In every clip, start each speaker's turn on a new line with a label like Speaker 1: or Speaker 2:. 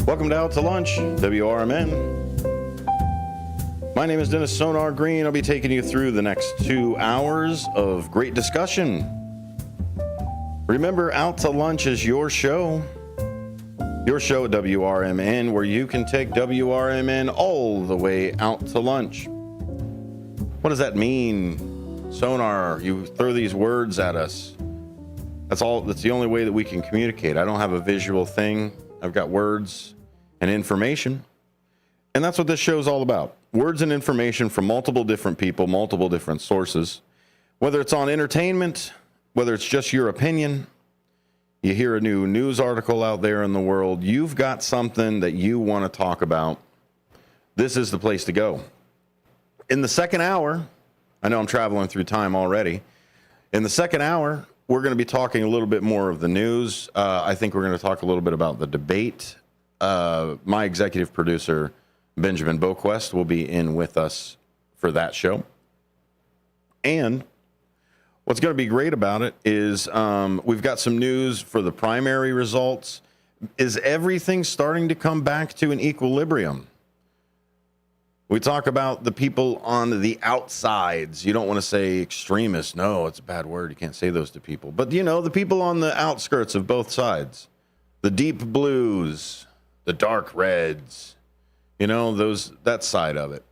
Speaker 1: Welcome to Out to Lunch, WRMN. My name is Dennis Sonar Green. I'll be taking you through the next 2 hours of great discussion. Remember, Out to Lunch is your show at WRMN, where you can take WRMN all the way out to lunch. What does that mean? Sonar, you throw these words at us. That's the only way that we can communicate. I don't have a visual thing. I've got words and information. And that's what this show is all about. Words and information from multiple different people, multiple different sources. Whether it's on entertainment, whether it's just your opinion, you hear a new news article out there in the world, you've got something that you want to talk about, this is the place to go. In the second hour, I know I'm traveling through time already. In the second hour, we're going to be talking a little bit more of the news. I think we're going to talk a little bit about the debate. My executive producer, Benjamin Boquest, will be in with us for that show. And what's going to be great about it is we've got some news for the primary results. Is everything starting to come back to an equilibrium? We talk about the people on the outsides. You don't want to say extremists. No, it's a bad word. You can't say those to people. But, you know, the people on the outskirts of both sides, the deep blues, the dark reds, you know, that side of it.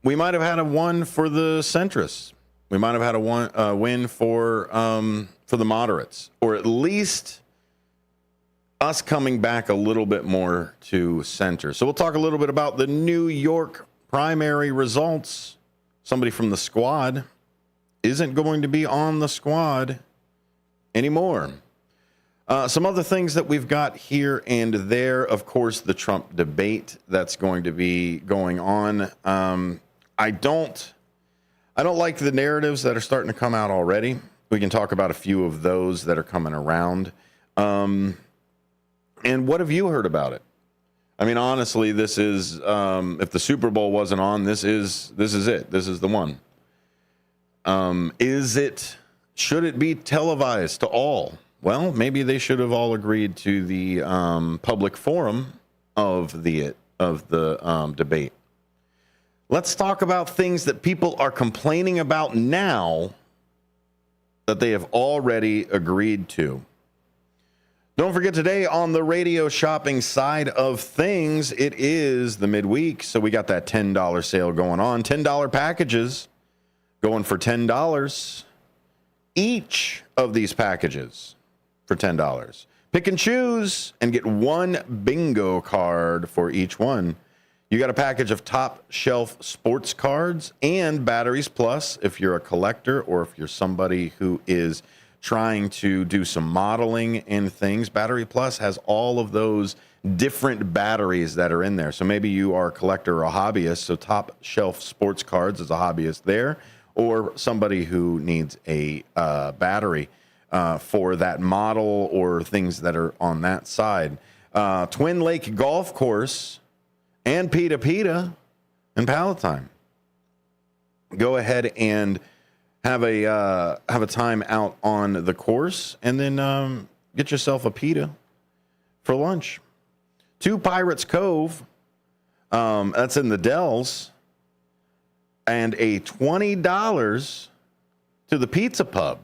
Speaker 1: We might have had a one for the centrists. We might have had a win for the moderates, or at least us coming back a little bit more to center. So we'll talk a little bit about the New York primary results. Somebody from the squad isn't going to be on the squad anymore. Some other things that we've got here and there, of course, the Trump debate that's going to be going on. I don't like the narratives that are starting to come out already. We can talk about a few of those that are coming around. And what have you heard about it? I mean, honestly, this is, if the Super Bowl wasn't on, this is it. This is the one. Should it be televised to all? Well, maybe they should have all agreed to the public forum of the debate. Let's talk about things that people are complaining about now that they have already agreed to. Don't forget, today on the radio shopping side of things, it is the midweek, so we got that $10 sale going on. $10 packages going for $10. Each of these packages for $10. Pick and choose and get one bingo card for each one. You got a package of top shelf sports cards and Batteries Plus if you're a collector or if you're somebody who is trying to do some modeling and things. Battery Plus has all of those different batteries that are in there. So maybe you are a collector or a hobbyist, so top shelf sports cards is a hobbyist there, or somebody who needs a battery for that model or things that are on that side. Twin Lake Golf Course and Pita Pita and Palatine. Go ahead and have a time out on the course, and then get yourself a pita for lunch. 2 Pirates Cove, that's in the Dells, and a $20 to the Pizza Pub.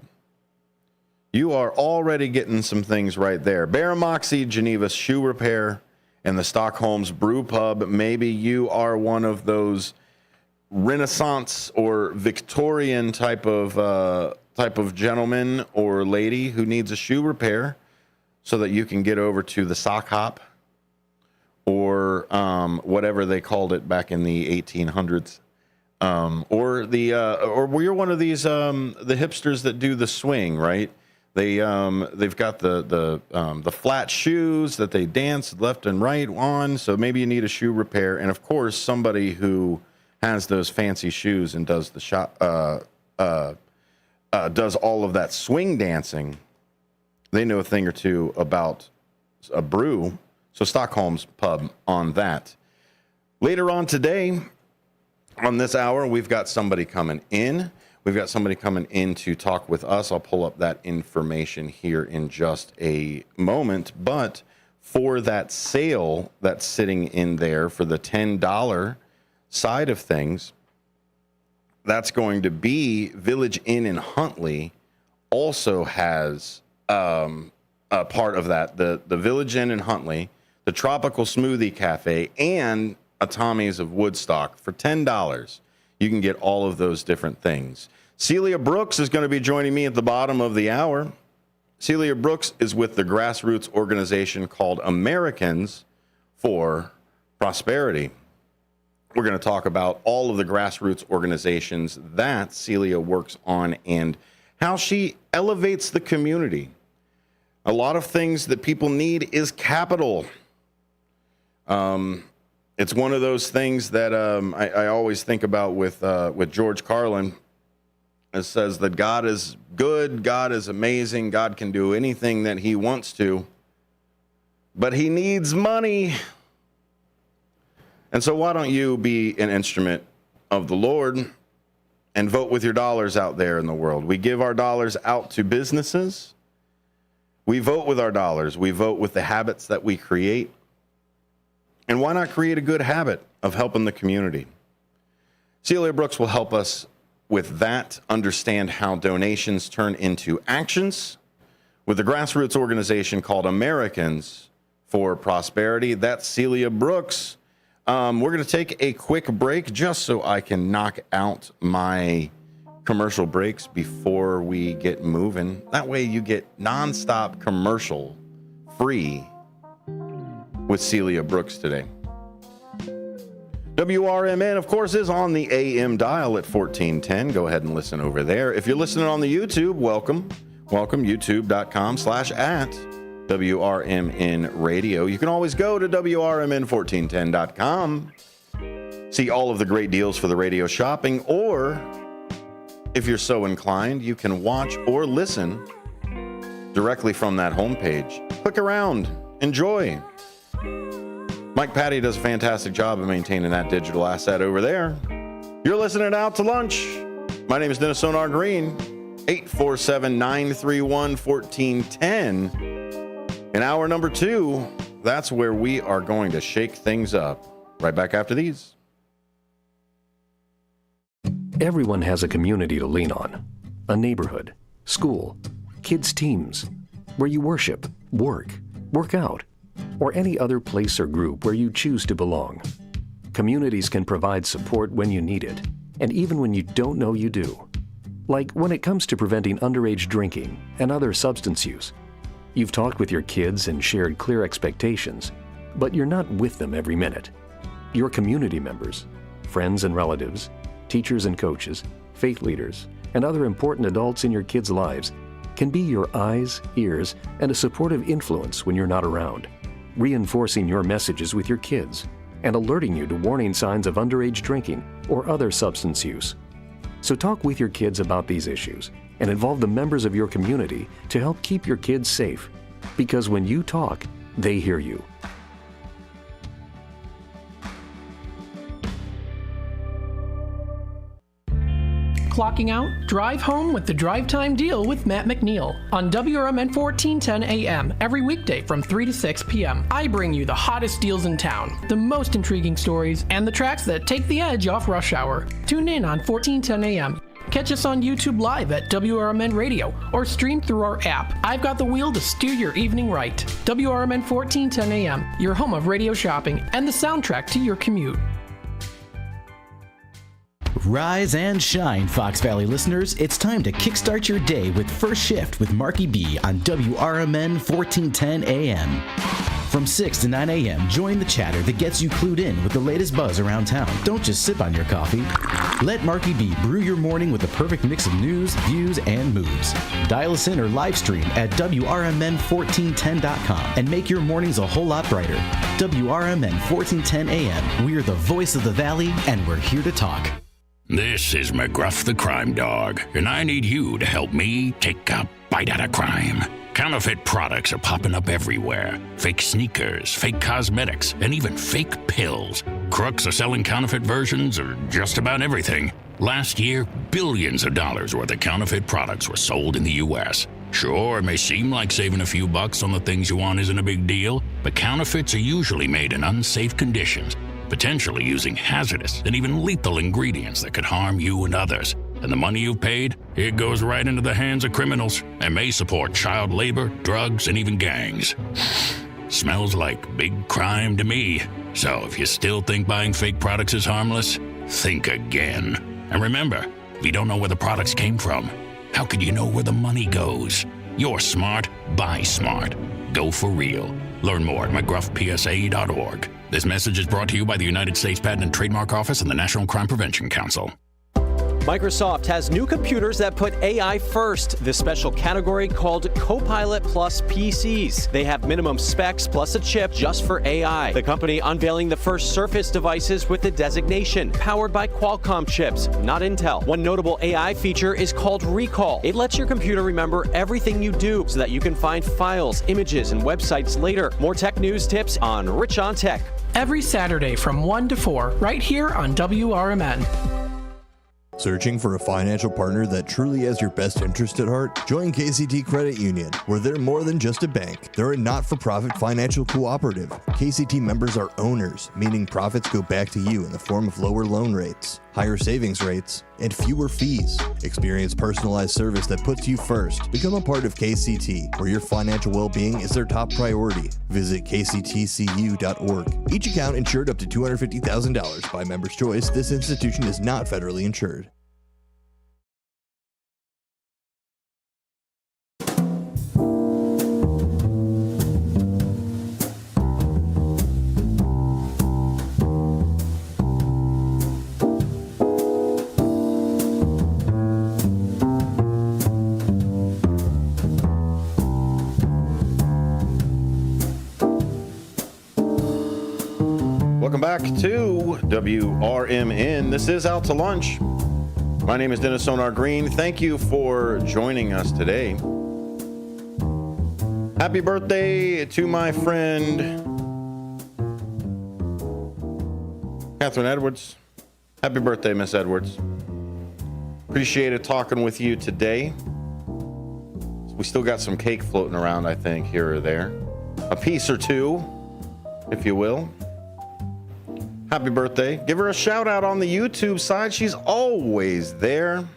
Speaker 1: You are already getting some things right there. Baramoxy, Geneva Shoe Repair, and the Stockholm's Brew Pub. Maybe you are one of those Renaissance or Victorian type of gentleman or lady who needs a shoe repair, so that you can get over to the Sock Hop or whatever they called it back in the 1800s, or you're one of these the hipsters that do the swing, right? They've got the flat shoes that they dance left and right on. So maybe you need a shoe repair, and of course somebody who has those fancy shoes and does the does all of that swing dancing. They know a thing or two about a brew. So Stockholm's Pub on that. Later on today, on this hour, we've got somebody coming in. We've got somebody coming in to talk with us. I'll pull up that information here in just a moment. But for that sale that's sitting in there for the $10 side of things, that's going to be Village Inn in Huntley also has a part of that. The Village Inn in Huntley, the Tropical Smoothie Cafe, and a Tommy's of Woodstock. For $10, you can get all of those different things. Celia Brooks is going to be joining me at the bottom of the hour. Celia Brooks is with the grassroots organization called Americans for Prosperity. We're going to talk about all of the grassroots organizations that Celia works on and how she elevates the community. A lot of things that people need is capital. It's one of those things that I always think about with George Carlin. It says that God is good, God is amazing, God can do anything that he wants to, but he needs money. And so why don't you be an instrument of the Lord and vote with your dollars out there in the world? We give our dollars out to businesses. We vote with our dollars. We vote with the habits that we create. And why not create a good habit of helping the community? Celia Brooks will help us with that, understand how donations turn into actions with a grassroots organization called Americans for Prosperity. That's Celia Brooks. We're going to take a quick break just so I can knock out my commercial breaks before we get moving. That way you get nonstop commercial free with Celia Brooks today. WRMN, of course, is on the AM dial at 1410. Go ahead and listen over there. If you're listening on the YouTube, welcome. Welcome, youtube.com/@WRMN Radio. You can always go to WRMN1410.com. See all of the great deals for the radio shopping, or if you're so inclined, you can watch or listen directly from that homepage. Click around, enjoy. Mike Patty does a fantastic job of maintaining that digital asset over there. You're listening Out to Lunch. My name is Dennis Sonar Green. 847-931-1410. In hour number 2, that's where we are going to shake things up. Right back after these.
Speaker 2: Everyone has a community to lean on. A neighborhood, school, kids' teams, where you worship, work out, or any other place or group where you choose to belong. Communities can provide support when you need it, and even when you don't know you do. Like when it comes to preventing underage drinking and other substance use. You've talked with your kids and shared clear expectations, but you're not with them every minute. Your community members, friends and relatives, teachers and coaches, faith leaders, and other important adults in your kids' lives can be your eyes, ears, and a supportive influence when you're not around, reinforcing your messages with your kids and alerting you to warning signs of underage drinking or other substance use. So talk with your kids about these issues and involve the members of your community to help keep your kids safe. Because when you talk, they hear you.
Speaker 3: Clocking out? Drive home with the Drive Time Deal with Matt McNeil on WRMN 1410 AM every weekday from 3 to 6 p.m. I bring you the hottest deals in town, the most intriguing stories, and the tracks that take the edge off rush hour. Tune in on 1410 AM. Catch us on YouTube Live at WRMN Radio or stream through our app. I've got the wheel to steer your evening right. WRMN 1410 AM, your home of radio shopping and the soundtrack to your commute.
Speaker 4: Rise and shine, Fox Valley listeners. It's time to kickstart your day with First Shift with Marky B on WRMN 1410 AM. From 6 to 9 a.m., join the chatter that gets you clued in with the latest buzz around town. Don't just sip on your coffee. Let Marky B brew your morning with the perfect mix of news, views, and moves. Dial us in or live stream at WRMN1410.com and make your mornings a whole lot brighter. WRMN 1410 AM. We're the voice of the Valley, and we're here to talk.
Speaker 5: This is McGruff the Crime Dog, and I need you to help me take a bite out of crime. Counterfeit products are popping up everywhere. Fake sneakers, fake cosmetics, and even fake pills. Crooks are selling counterfeit versions of just about everything. Last year, billions of dollars worth of counterfeit products were sold in the U.S. Sure, it may seem like saving a few bucks on the things you want isn't a big deal, but counterfeits are usually made in unsafe conditions, potentially using hazardous and even lethal ingredients that could harm you and others. And the money you've paid, it goes right into the hands of criminals and may support child labor, drugs, and even gangs. Smells like big crime to me. So if you still think buying fake products is harmless, think again. And remember, if you don't know where the products came from, how could you know where the money goes? You're smart, buy smart. Go for real. Learn more at mcgruffpsa.org. This message is brought to you by the United States Patent and Trademark Office and the National Crime Prevention Council.
Speaker 6: Microsoft has new computers that put AI first, this special category called Copilot Plus PCs. They have minimum specs plus a chip just for AI. The company unveiling the first Surface devices with the designation, powered by Qualcomm chips, not Intel. One notable AI feature is called Recall. It lets your computer remember everything you do so that you can find files, images, and websites later. More tech news tips on Rich on Tech.
Speaker 3: Every Saturday from 1 to 4, right here on WRMN.
Speaker 7: Searching for a financial partner that truly has your best interest at heart? Join KCT Credit Union, where they're more than just a bank. They're a not-for-profit financial cooperative. KCT members are owners, meaning profits go back to you in the form of lower loan rates, higher savings rates, and fewer fees. Experience personalized service that puts you first. Become a part of KCT, where your financial well-being is their top priority. Visit kctcu.org. Each account insured up to $250,000 by member's choice. This institution is not federally insured.
Speaker 1: Welcome back to WRMN. This is Out to Lunch. My name is Dennis Sonar Green. Thank you for joining us today. Happy birthday to my friend Catherine Edwards. Happy birthday, Miss Edwards. Appreciated talking with you today. We still got some cake floating around, I think, here or there. A piece or two, if you will. Happy birthday. Give her a shout out on the YouTube side. She's always there.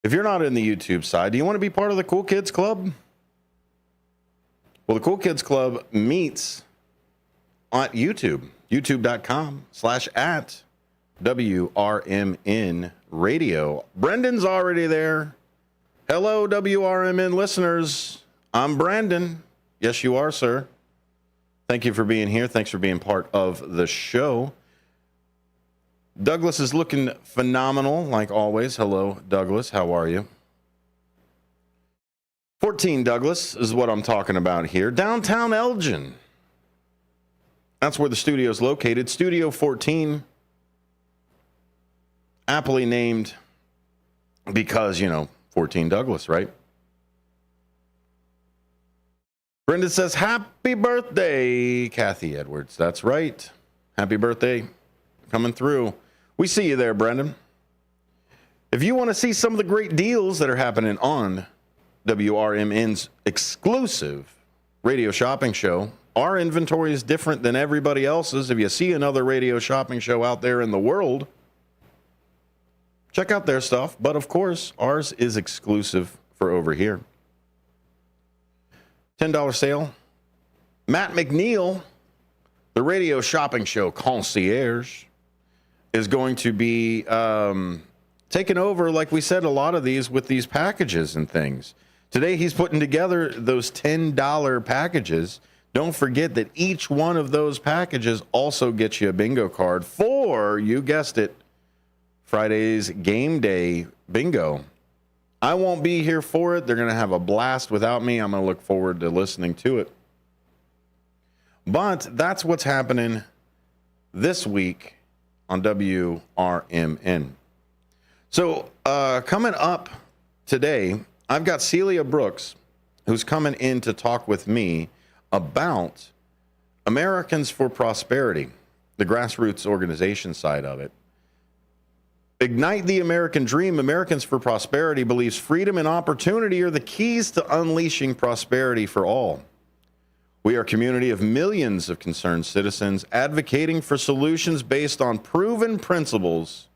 Speaker 1: If you're not in the YouTube side, do you want to be part of the Cool Kids Club? Well, the Cool Kids Club meets on YouTube, youtube.com/@WRMN Radio. Brendan's already there. Hello, WRMN listeners. I'm Brandon. Yes, you are, sir. Thank you for being here. Thanks for being part of the show. Douglas is looking phenomenal, like always. Hello, Douglas. How are you? 14 Douglas is what I'm talking about here. Downtown Elgin. That's where the studio is located. Studio 14. Aptly named because, 14 Douglas, right? Brenda says, happy birthday, Kathy Edwards. That's right. Happy birthday. Coming through. We see you there, Brendan. If you want to see some of the great deals that are happening on WRMN's exclusive radio shopping show, our inventory is different than everybody else's. If you see another radio shopping show out there in the world, check out their stuff. But of course, ours is exclusive for over here. $10 sale. Matt McNeil, the radio shopping show concierge, is going to be taking over, like we said, a lot of these with these packages and things. Today, he's putting together those $10 packages. Don't forget that each one of those packages also gets you a bingo card for, you guessed it, Friday's game day bingo. I won't be here for it. They're going to have a blast without me. I'm going to look forward to listening to it. But that's what's happening this week on WRMN. So coming up today, I've got Celia Brooks, who's coming in to talk with me about Americans for Prosperity, the grassroots organization side of it. Ignite the American Dream. Americans for Prosperity believes freedom and opportunity are the keys to unleashing prosperity for all. We are a community of millions of concerned citizens advocating for solutions based on proven principles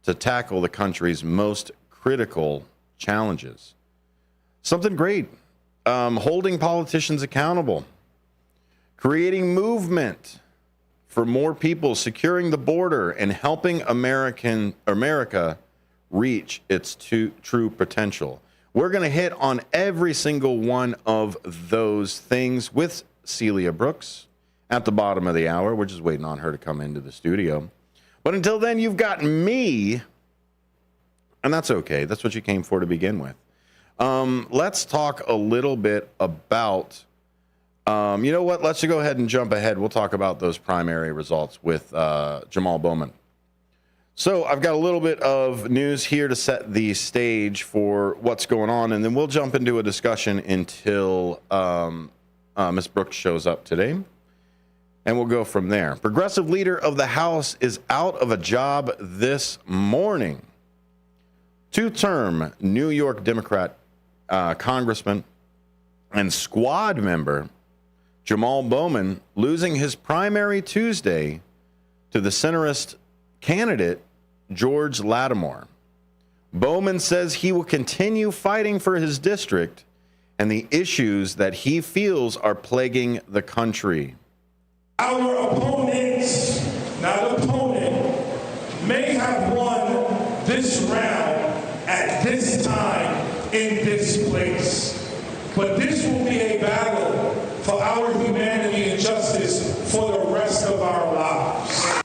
Speaker 1: to tackle the country's most critical challenges. Something great. Holding politicians accountable. Creating movement for more people, securing the border, and helping America reach its true potential. We're going to hit on every single one of those things with Celia Brooks at the bottom of the hour. We're just waiting on her to come into the studio. But until then, you've got me, and that's okay. That's what you came for to begin with. Let's talk a little bit about, you know what? Let's go ahead and jump ahead. We'll talk about those primary results with Jamal Bowman. So I've got a little bit of news here to set the stage for what's going on, and then we'll jump into a discussion until Ms. Brooks shows up today, and we'll go from there. Progressive leader of the House is out of a job this morning. Two-term New York Democrat congressman and squad member Jamal Bowman losing his primary Tuesday to the centrist candidate George Lattimore. Bowman says he will continue fighting for his district and the issues that he feels are plaguing the country.
Speaker 8: Our opponents, not opponent, may have won this round at this time in this place, but this will be a battle for our humanity and justice for the rest of our lives.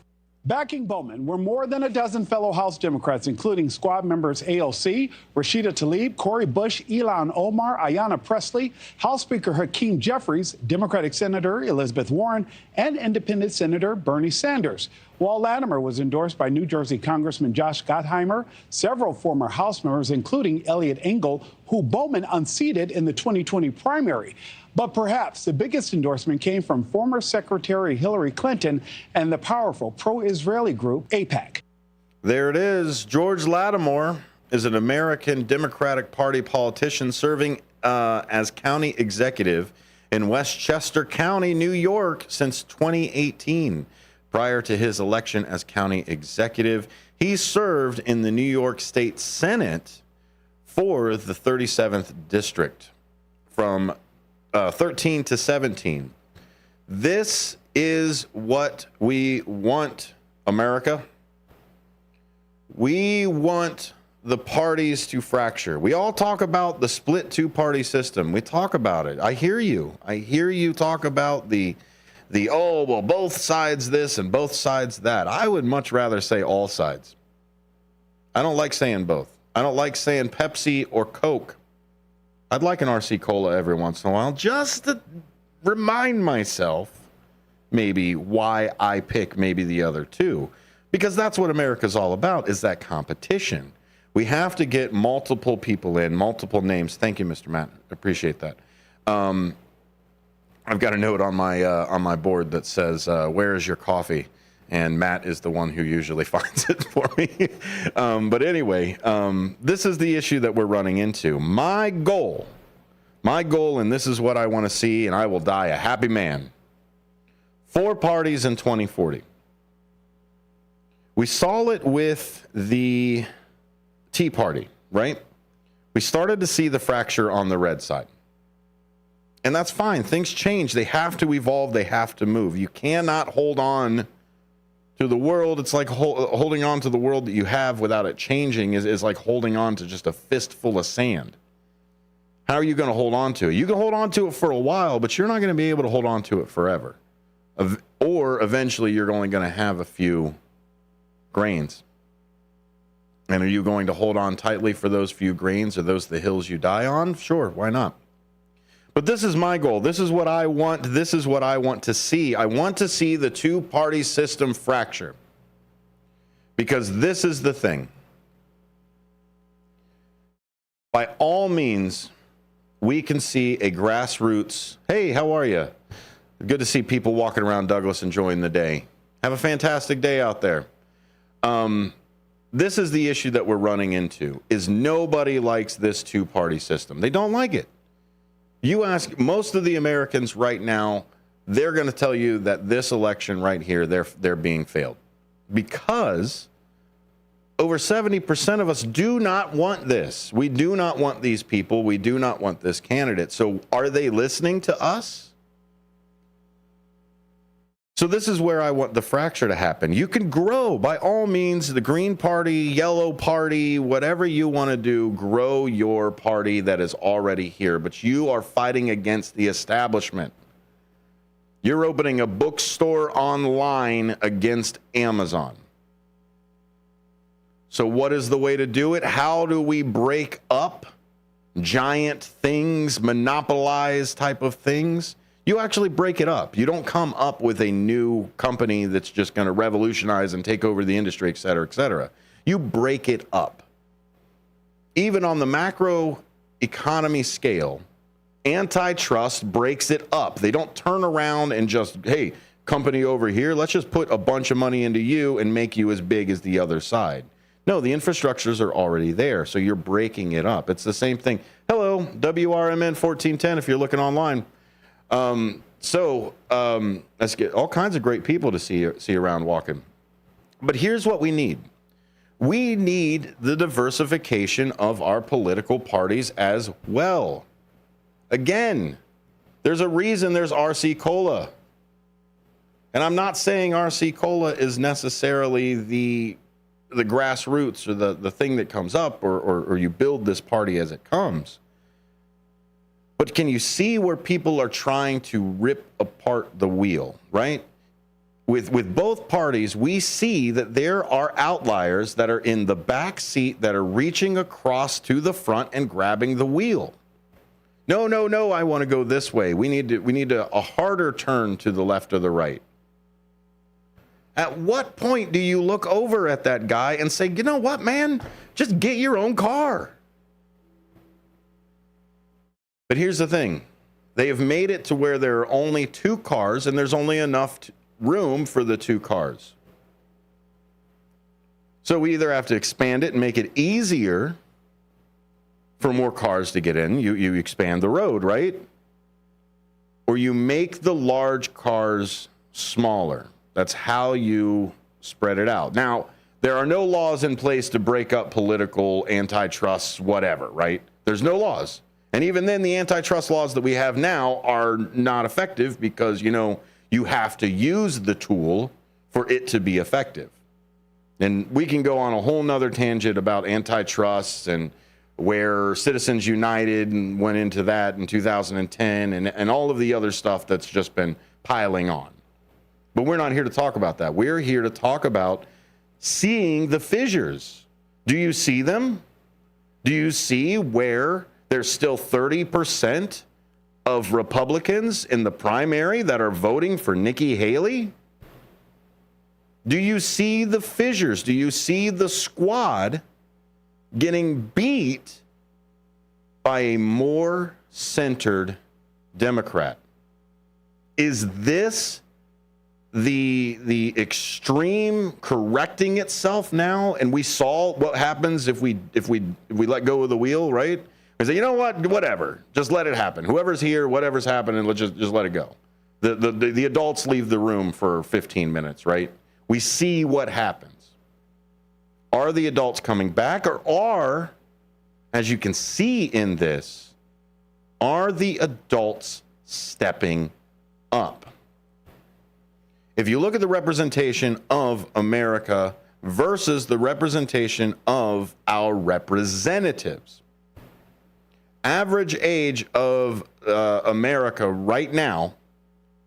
Speaker 9: Backing Bowman were more than a dozen fellow House Democrats, including squad members AOC, Rashida Tlaib, Cori Bush, Ilhan Omar, Ayanna Pressley, House Speaker Hakeem Jeffries, Democratic Senator Elizabeth Warren, and Independent Senator Bernie Sanders. While Lattimore was endorsed by New Jersey Congressman Josh Gottheimer, several former House members, including Eliot Engel, who Bowman unseated in the 2020 primary. But perhaps the biggest endorsement came from former Secretary Hillary Clinton and the powerful pro-Israeli group AIPAC.
Speaker 1: There it is. George Lattimore is an American Democratic Party politician serving as county executive in Westchester County, New York, since 2018. Prior to his election as county executive, he served in the New York State Senate for the 37th District from 13 to 17. This is what we want, America. We want the parties to fracture. We all talk about the split two-party system. We talk about it. I hear you. I hear you talk about the oh, well, both sides this and both sides that. I would much rather say all sides. I don't like saying both. I don't like saying Pepsi or Coke. I'd like an RC Cola every once in a while just to remind myself maybe why I pick maybe the other two. Because that's what America's all about, is that competition. We have to get multiple people in, multiple names. Thank you, Mr. Matt. Appreciate that. I've got a note on my board that says, where is your coffee? And Matt is the one who usually finds it for me. But anyway, this is the issue that we're running into. My goal, and this is what I want to see, and I will die a happy man. 4 parties in 2040. We saw it with the Tea Party, right? We started to see the fracture on the red side. And that's fine. Things change. They have to evolve. They have to move. You cannot hold on to the world. It's like holding on to the world that you have without it changing is like holding on to just a fistful of sand. How are you going to hold on to it? You can hold on to it for a while, but you're not going to be able to hold on to it forever. Or eventually you're only going to have a few grains. And are you going to hold on tightly for those few grains? Are those the hills you die on? Sure, why not? But this is my goal. This is what I want. This is what I want to see. I want to see the two-party system fracture. Because this is the thing. By all means, we can see a grassroots, hey, how are you? Good to see people walking around Douglas enjoying the day. Have a fantastic day out there. this is the issue that we're running into, is nobody likes this two-party system. They don't like it. You ask most of the Americans right now, they're going to tell you that this election right here, they're being failed. Because over 70% of us do not want this. We do not want these people. We do not want this candidate. So are they listening to us? So this is where I want the fracture to happen. You can grow, by all means, the Green Party, Yellow Party, whatever you want to do, grow your party that is already here. But you are fighting against the establishment. You're opening a bookstore online against Amazon. So what is the way to do it? How do we break up giant things, monopolize type of things? You actually break it up. You don't come up with a new company that's just going to revolutionize and take over the industry, et cetera, et cetera. You break it up. Even on the macro economy scale, antitrust breaks it up. They don't turn around and just, hey, company over here, let's just put a bunch of money into you and make you as big as the other side. No, the infrastructures are already there, so you're breaking it up. It's the same thing. Hello, WRMN 1410 if you're looking online. Let's get all kinds of great people to see around walking. But here's what we need. We need the diversification of our political parties as well. Again, there's a reason there's RC Cola. And I'm not saying RC Cola is necessarily the grassroots or the thing that comes up or you build this party as it comes. But can you see where people are trying to rip apart the wheel, right? With both parties, we see that there are outliers that are in the back seat that are reaching across to the front and grabbing the wheel. No, I want to go this way. We need a harder turn to the left or the right. At what point do you look over at that guy and say, you know what, man, just get your own car? But here's the thing. They have made it to where there are only two cars and there's only enough room for the two cars. So we either have to expand it and make it easier for more cars to get in. You expand the road, right? Or you make the large cars smaller. That's how you spread it out. Now, there are no laws in place to break up political antitrust, whatever, right? There's no laws. And even then, the antitrust laws that we have now are not effective because, you have to use the tool for it to be effective. And we can go on a whole nother tangent about antitrust and where Citizens United and went into that in 2010 and all of the other stuff that's just been piling on. But we're not here to talk about that. We're here to talk about seeing the fissures. Do you see them? Do you see where there's still 30% of Republicans in the primary that are voting for Nikki Haley? Do you see the fissures? Do you see the squad getting beat by a more centered Democrat? Is this the extreme correcting itself now? And we saw what happens if we let go of the wheel, right? We say, you know what, whatever, just let it happen. Whoever's here, whatever's happening, let's just let it go. The adults leave the room for 15 minutes, right? We see what happens. Are the adults coming back, or are, as you can see in this, are the adults stepping up? If you look at the representation of America versus the representation of our representatives, average age of America right now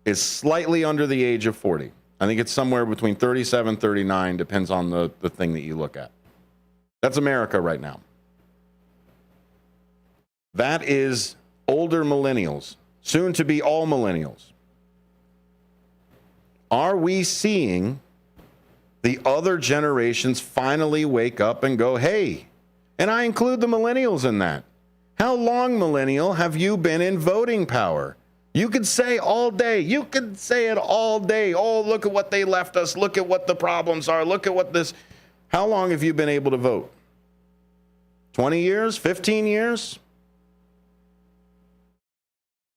Speaker 1: is slightly under the age of 40. I think it's somewhere between 37, 39, depends on the thing that you look at. That's America right now. That is older millennials, soon to be all millennials. Are we seeing the other generations finally wake up and go, hey, and I include the millennials in that. How long, millennial, have you been in voting power? You could say all day. You could say it all day. Oh, look at what they left us. Look at what the problems are. Look at what this. How long have you been able to vote? 20 years? 15 years?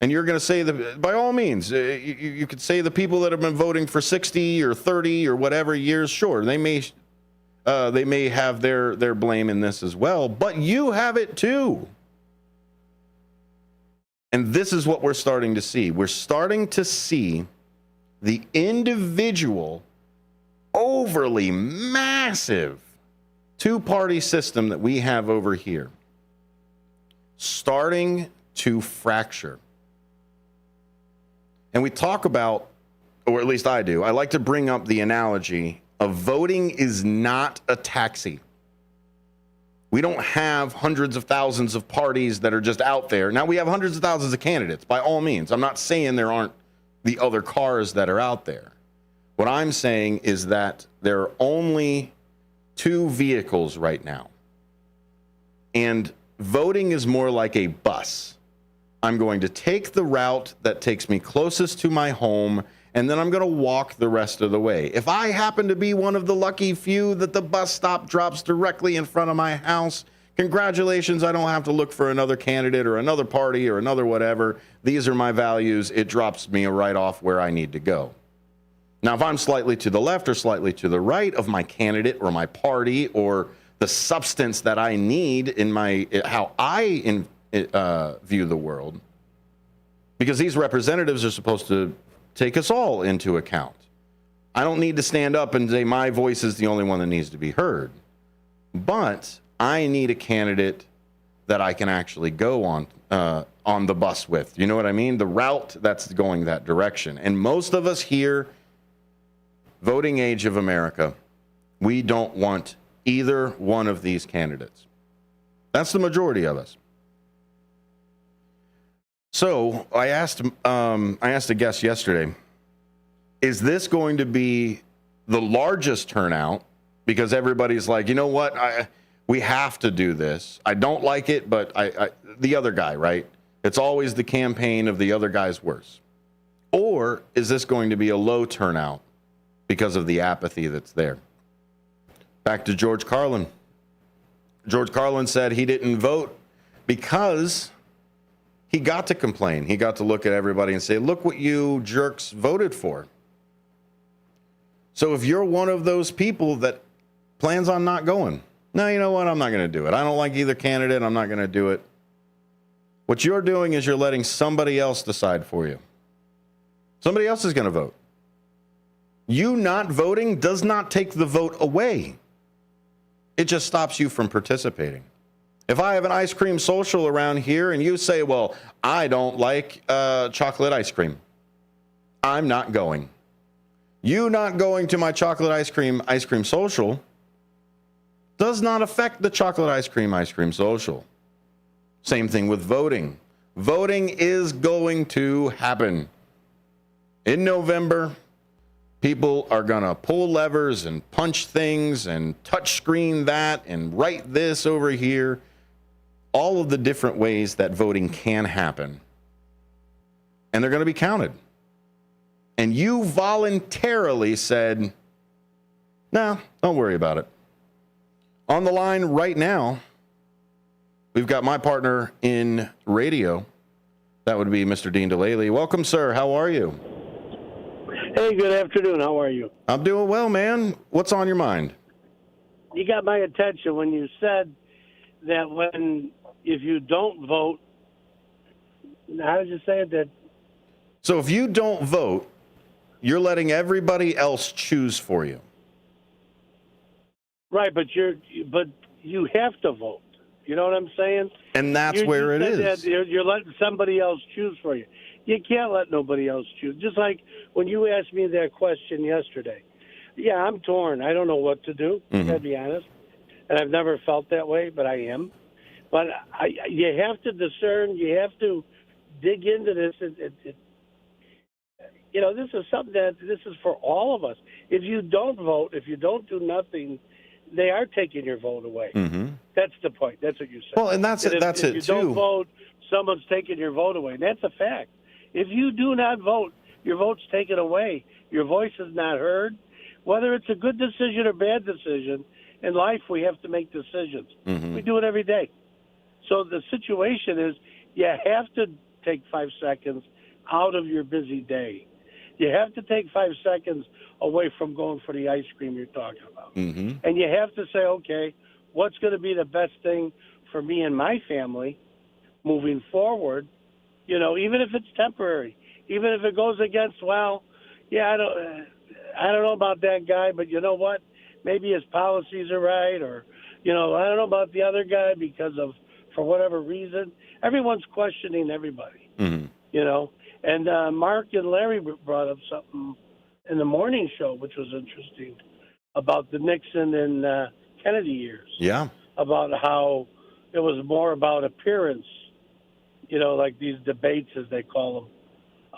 Speaker 1: And you're going to say that, by all means, you could say the people that have been voting for 60 or 30 or whatever years, sure, they may have their blame in this as well, but you have it too. And this is what we're starting to see. We're starting to see the individual, overly massive two-party system that we have over here starting to fracture. And we talk about, or at least I do, I like to bring up the analogy of voting is not a taxi. We don't have hundreds of thousands of parties that are just out there. Now, we have hundreds of thousands of candidates, by all means. I'm not saying there aren't the other cars that are out there. What I'm saying is that there are only two vehicles right now. And voting is more like a bus. I'm going to take the route that takes me closest to my home, and then I'm going to walk the rest of the way. If I happen to be one of the lucky few that the bus stop drops directly in front of my house, congratulations, I don't have to look for another candidate or another party or another whatever. These are my values. It drops me right off where I need to go. Now, if I'm slightly to the left or slightly to the right of my candidate or my party or the substance that I need in how I view the world, because these representatives are supposed to take us all into account. I don't need to stand up and say my voice is the only one that needs to be heard, but I need a candidate that I can actually go on the bus with. You know what I mean? The route that's going that direction. And most of us here, voting age of America, we don't want either one of these candidates. That's the majority of us. So I asked a guest yesterday, is this going to be the largest turnout? Because everybody's like, you know what, we have to do this. I don't like it, but the other guy, right? It's always the campaign of the other guy's worse. Or is this going to be a low turnout because of the apathy that's there? Back to George Carlin. George Carlin said he didn't vote because he got to complain. He got to look at everybody and say, look what you jerks voted for. So if you're one of those people that plans on not going, no, you know what? I'm not going to do it. I don't like either candidate. I'm not going to do it. What you're doing is you're letting somebody else decide for you. Somebody else is going to vote. You not voting does not take the vote away. It just stops you from participating. If I have an ice cream social around here and you say, well, I don't like chocolate ice cream, I'm not going. You not going to my chocolate ice cream social does not affect the chocolate ice cream social. Same thing with voting. Voting is going to happen. In November, people are going to pull levers and punch things and touch screen that and write this over here. All of the different ways that voting can happen. And they're going to be counted. And you voluntarily said, no, don't worry about it. On the line right now, we've got my partner in radio. That would be Mr. Dean DeLaley. Welcome, sir. How are you?
Speaker 10: Hey, good afternoon. How are you?
Speaker 1: I'm doing well, man. What's on your mind?
Speaker 10: You got my attention when you said that if you don't vote, how did you say it? That
Speaker 1: so if you don't vote, you're letting everybody else choose for you.
Speaker 10: Right, but you have to vote. You know what I'm saying?
Speaker 1: And that's where it is.
Speaker 10: You're letting somebody else choose for you. You can't let nobody else choose. Just like when you asked me that question yesterday. Yeah, I'm torn. I don't know what to do, to be honest. And I've never felt that way, but I am. But you have to discern. You have to dig into this. This is something this is for all of us. If you don't vote, if you don't do nothing, they are taking your vote away. Mm-hmm. That's the point. That's what you said.
Speaker 1: Well, and that's it too.
Speaker 10: If you don't vote, someone's taking your vote away. And that's a fact. If you do not vote, your vote's taken away. Your voice is not heard. Whether it's a good decision or bad decision, in life we have to make decisions.
Speaker 1: Mm-hmm.
Speaker 10: We do it every day. So the situation is you have to take 5 seconds out of your busy day. You have to take 5 seconds away from going for the ice cream you're talking about.
Speaker 1: Mm-hmm.
Speaker 10: And you have to say, okay, what's going to be the best thing for me and my family moving forward? You know, even if it's temporary, even if it goes against, well, yeah, I don't know about that guy, but you know what? Maybe his policies are right, or, you know, I don't know about the other guy because of, for whatever reason. Everyone's questioning everybody,
Speaker 1: Mm-hmm.
Speaker 10: you know. And Mark and Larry brought up something in the morning show, which was interesting, about the Nixon and Kennedy years.
Speaker 1: Yeah.
Speaker 10: About how it was more about appearance, you know, like these debates, as they call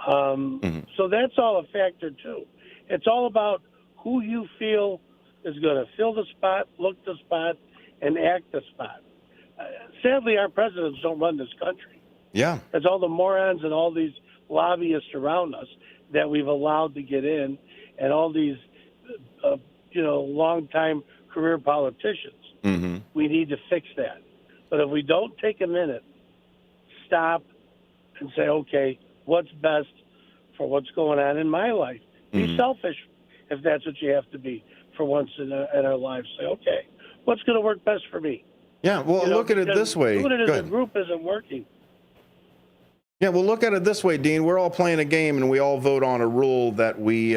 Speaker 10: them. So that's all a factor, too. It's all about who you feel is going to fill the spot, look the spot, and act the spot. Sadly, our presidents don't run this country.
Speaker 1: Yeah.
Speaker 10: It's all the morons and all these lobbyists around us that we've allowed to get in, and all these, you know, long-time career politicians.
Speaker 1: Mm-hmm.
Speaker 10: We need to fix that. But if we don't take a minute, stop, and say, okay, what's best for what's going on in my life? Be selfish if that's what you have to be for once in our lives. Say, okay, what's going to work best for me?
Speaker 1: Yeah, well,
Speaker 10: You know,
Speaker 1: look at it
Speaker 10: because
Speaker 1: this way.
Speaker 10: doing it
Speaker 1: Go
Speaker 10: as a
Speaker 1: ahead.
Speaker 10: group isn't working.
Speaker 1: Yeah, well, look at it this way, Dean. We're all playing a game, and we all vote on a rule that we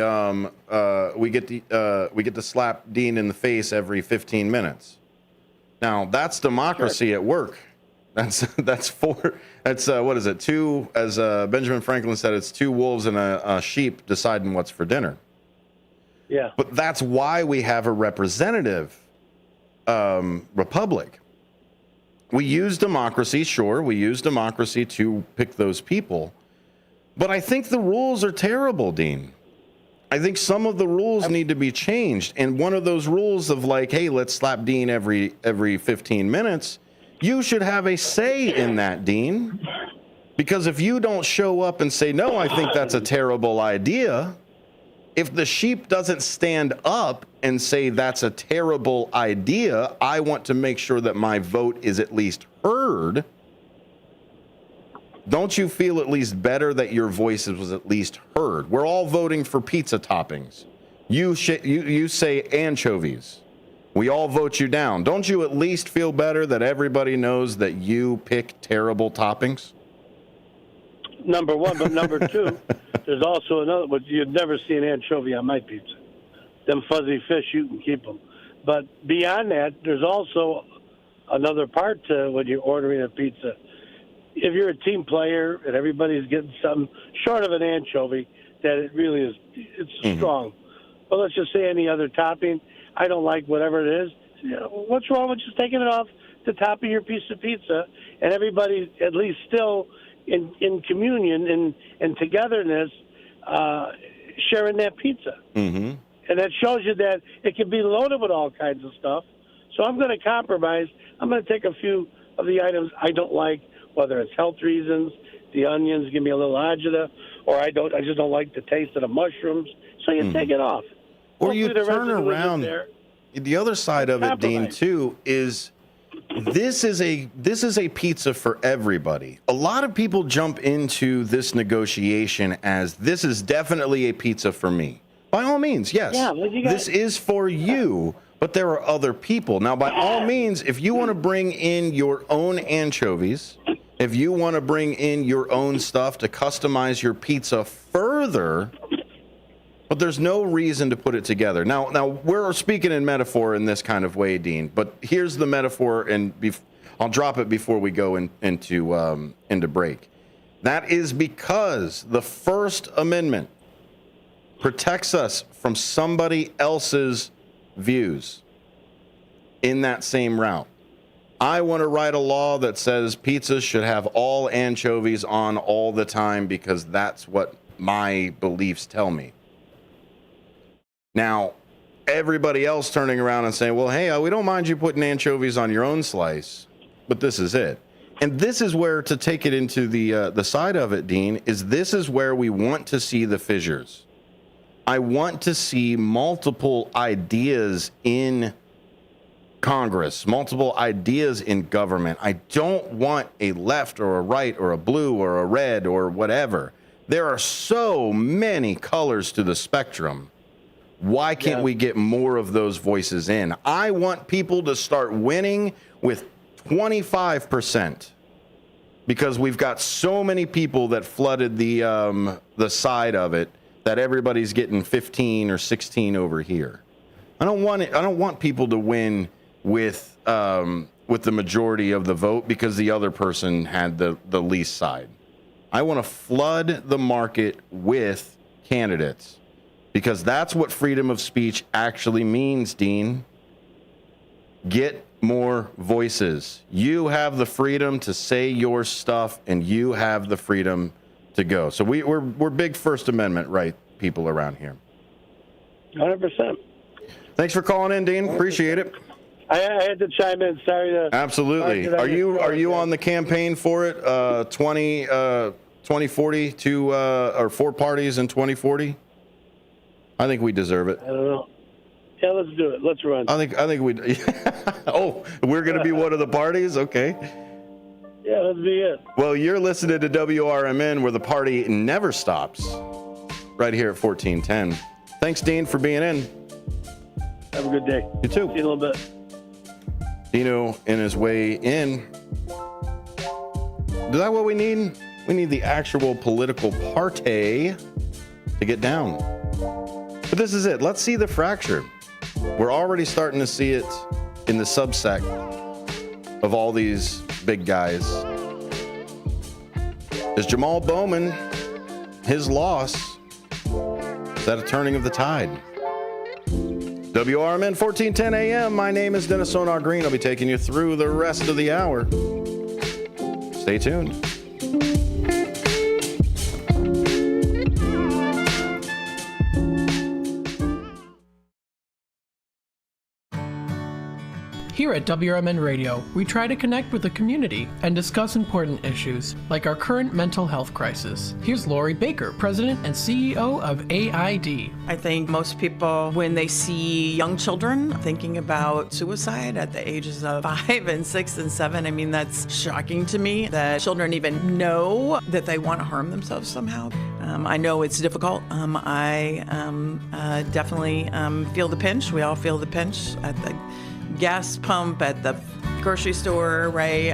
Speaker 1: get to slap Dean in the face every 15 minutes. Now, that's democracy at work. That's what is it? Two, as Benjamin Franklin said, it's two wolves and a sheep deciding what's for dinner.
Speaker 10: Yeah.
Speaker 1: But that's why we have a representative republic. We use democracy, sure. We use democracy to pick those people. But I think the rules are terrible, Dean. I think some of the rules need to be changed. And one of those rules of like, hey, let's slap Dean every 15 minutes, you should have a say in that, Dean. Because if you don't show up and say, no, I think that's a terrible idea, if the sheep doesn't stand up and say that's a terrible idea, I want to make sure that my vote is at least heard. Don't you feel at least better that your voice was at least heard? We're all voting for pizza toppings. You say anchovies. We all vote you down. Don't you at least feel better that everybody knows that you pick terrible toppings?
Speaker 10: Number one, but number two, there's also another, but you'd never see an anchovy on my pizza. Them fuzzy fish, you can keep them. But beyond that, there's also another part to when you're ordering a pizza. If you're a team player and everybody's getting something short of an anchovy, that it really is, it's strong. But let's just say any other topping, I don't like whatever it is. You know, what's wrong with just taking it off the top of your piece of pizza and everybody at least still in communion and togetherness, sharing that pizza.
Speaker 1: Mm-hmm.
Speaker 10: And that shows you that it can be loaded with all kinds of stuff. So I'm going to compromise. I'm going to take a few of the items I don't like, whether it's health reasons, the onions give me a little agita, or I just don't like the taste of the mushrooms. So you take it off.
Speaker 1: Or
Speaker 10: Hopefully
Speaker 1: you
Speaker 10: the
Speaker 1: turn
Speaker 10: residue isn't
Speaker 1: around.
Speaker 10: there.
Speaker 1: The other side of it, Dean,
Speaker 10: Compromise.
Speaker 1: too, is this is a pizza for everybody. A lot of people jump into this negotiation as this is definitely a pizza for me. By all means, yes.
Speaker 10: Yeah, well,
Speaker 1: this is for you, but there are other people. Now, by all means, if you want to bring in your own anchovies, if you want to bring in your own stuff to customize your pizza further, but there's no reason to put it together. Now we're speaking in metaphor in this kind of way, Dean. But here's the metaphor, and I'll drop it before we go into break. That is because the First Amendment protects us from somebody else's views in that same route. I want to write a law that says pizzas should have all anchovies on all the time because that's what my beliefs tell me. Now, everybody else turning around and saying, well, hey, we don't mind you putting anchovies on your own slice, but this is it. And this is where, to take it into the side of it, Dean, this is where we want to see the fissures. I want to see multiple ideas in Congress, multiple ideas in government. I don't want a left or a right or a blue or a red or whatever. There are so many colors to the spectrum. Why can't we get more of those voices in? I want people to start winning with 25%, because we've got so many people that flooded the side of it that everybody's getting 15 or 16 over here. I don't want people to win with the majority of the vote because the other person had the least side. I want to flood the market with candidates, because that's what freedom of speech actually means, Dean. Get more voices. You have the freedom to say your stuff, and you have the freedom to go. So we're big First Amendment right people around here.
Speaker 10: 100%.
Speaker 1: Thanks for calling in, Dean. Appreciate it.
Speaker 10: I had to chime in. Sorry to.
Speaker 1: Absolutely. Are you on the campaign for it? 2040 to or 4 parties in 2040? I think we deserve it.
Speaker 10: I don't know. Yeah, let's do it. Let's run.
Speaker 1: I think we. Oh, we're going to be one of the parties? Okay.
Speaker 10: Yeah, let's be it.
Speaker 1: Well, you're listening to WRMN, where the party never stops. Right here at 1410. Thanks, Dean, for being in.
Speaker 10: Have a good day.
Speaker 1: You too.
Speaker 10: See you in a little bit.
Speaker 1: Dino in his way in. Is that what we need? We need the actual political party to get down. But this is it. Let's see the fracture. We're already starting to see it in the subsect of all these big guys. Is Jamal Bowman, his loss, is that a turning of the tide? WRMN 1410 AM. My name is Dennis Sonar Green. I'll be taking you through the rest of the hour. Stay tuned.
Speaker 3: Here at WRMN Radio, we try to connect with the community and discuss important issues, like our current mental health crisis. Here's Lori Baker, President and CEO of AID.
Speaker 11: I think most people, when they see young children thinking about suicide at the ages of 5 and 6 and 7, I mean, that's shocking to me that children even know that they want to harm themselves somehow. I know it's difficult. I definitely feel the pinch. We all feel the pinch at the gas pump, at the grocery store, right,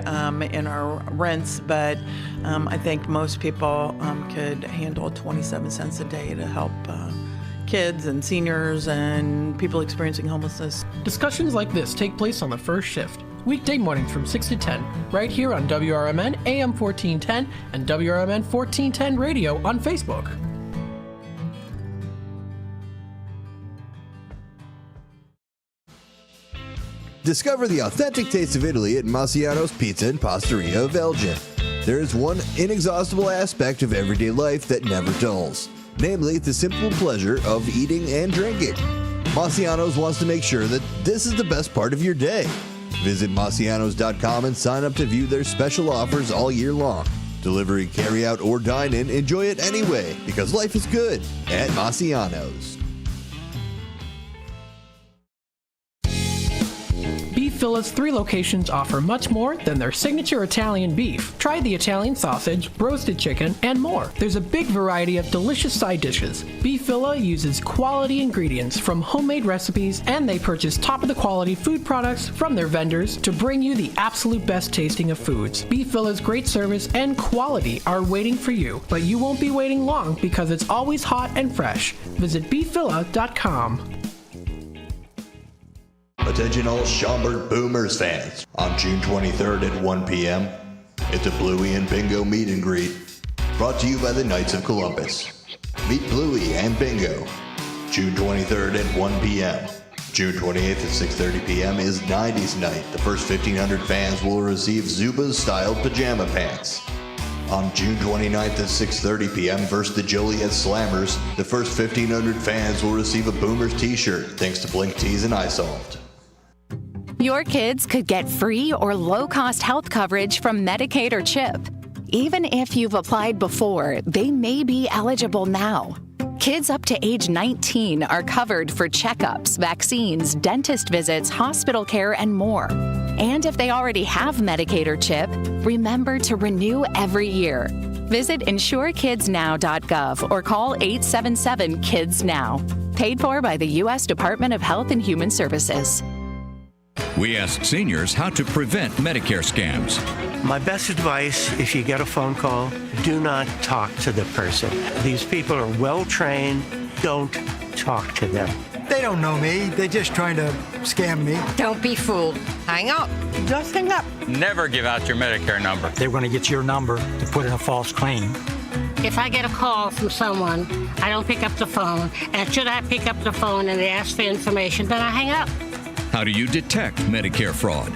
Speaker 11: in our rents, but I think most people could handle 27 cents a day to help kids and seniors and people experiencing homelessness.
Speaker 3: Discussions like this take place on the first shift, weekday mornings from 6 to 10, right here on WRMN AM 1410 and WRMN 1410 Radio on Facebook.
Speaker 7: Discover the authentic taste of Italy at Massiano's Pizza and Pastaria of Elgin. There is one inexhaustible aspect of everyday life that never dulls, namely the simple pleasure of eating and drinking. Massiano's wants to make sure that this is the best part of your day. Visit Massianos.com and sign up to view their special offers all year long. Delivery, carry out, or dine in, enjoy it anyway, because life is good at Massiano's.
Speaker 3: Beef Villa's 3 locations offer much more than their signature Italian beef. Try the Italian sausage, roasted chicken, and more. There's a big variety of delicious side dishes. Beef Villa uses quality ingredients from homemade recipes, and they purchase top-of-the-quality food products from their vendors to bring you the absolute best tasting of foods. Beef Villa's great service and quality are waiting for you, but you won't be waiting long because it's always hot and fresh. Visit beefvilla.com.
Speaker 7: Attention all Schaumburg Boomers fans. On June 23rd at 1 p.m., it's a Bluey and Bingo meet and greet, brought to you by the Knights of Columbus. Meet Bluey and Bingo, June 23rd at 1 p.m. June 28th at 6:30 p.m. is 90s Night. The first 1,500 fans will receive Zubaz-style pajama pants. On June 29th at 6:30 p.m. versus the Joliet Slammers, the first 1,500 fans will receive a Boomers t-shirt thanks to Blink Tees and iSolved.
Speaker 12: Your kids could get free or low-cost health coverage from Medicaid or CHIP. Even if you've applied before, they may be eligible now. Kids up to age 19 are covered for checkups, vaccines, dentist visits, hospital care, and more. And if they already have Medicaid or CHIP, remember to renew every year. Visit insurekidsnow.gov or call 877-KIDS-NOW. Paid for by the U.S. Department of Health and Human Services.
Speaker 13: We asked seniors how to prevent Medicare scams.
Speaker 14: My best advice, if you get a phone call, do not talk to the person. These people are well trained. Don't talk to them.
Speaker 15: They don't know me. They're just trying to scam me.
Speaker 16: Don't be fooled. Hang up. Just hang up.
Speaker 17: Never give out your Medicare number.
Speaker 15: They're going to get your number to put in a false claim.
Speaker 18: If I get a call from someone, I don't pick up the phone. And should I pick up the phone and they ask for information, then I hang up.
Speaker 13: How do you detect Medicare fraud?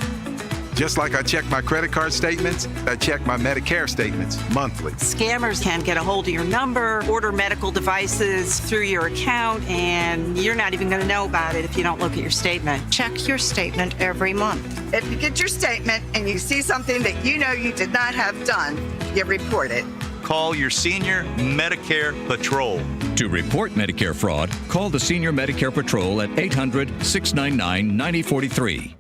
Speaker 19: Just like I check my credit card statements, I check my Medicare statements monthly.
Speaker 20: Scammers can get a hold of your number, order medical devices through your account, and you're not even going to know about it if you don't look at your statement.
Speaker 16: Check your statement every month.
Speaker 21: If you get your statement and you see something that you know you did not have done, you report it.
Speaker 22: Call your Senior Medicare Patrol.
Speaker 13: To report Medicare fraud, call the Senior Medicare Patrol at 800-699-9043.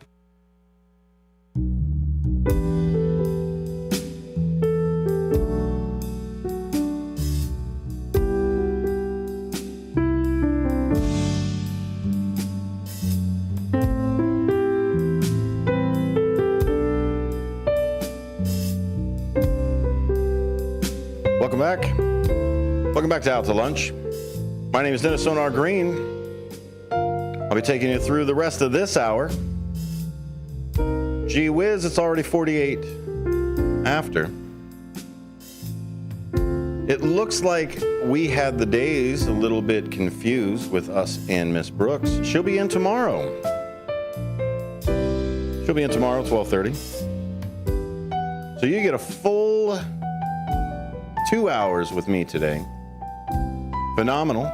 Speaker 1: Welcome back to Out to Lunch. My name is Dennis Sonar Green. I'll be taking you through the rest of this hour. Gee whiz, it's already 48 after. It looks like we had the days a little bit confused with us and Miss Brooks. She'll be in tomorrow. 12:30. So you get a full 2 hours with me today. Phenomenal.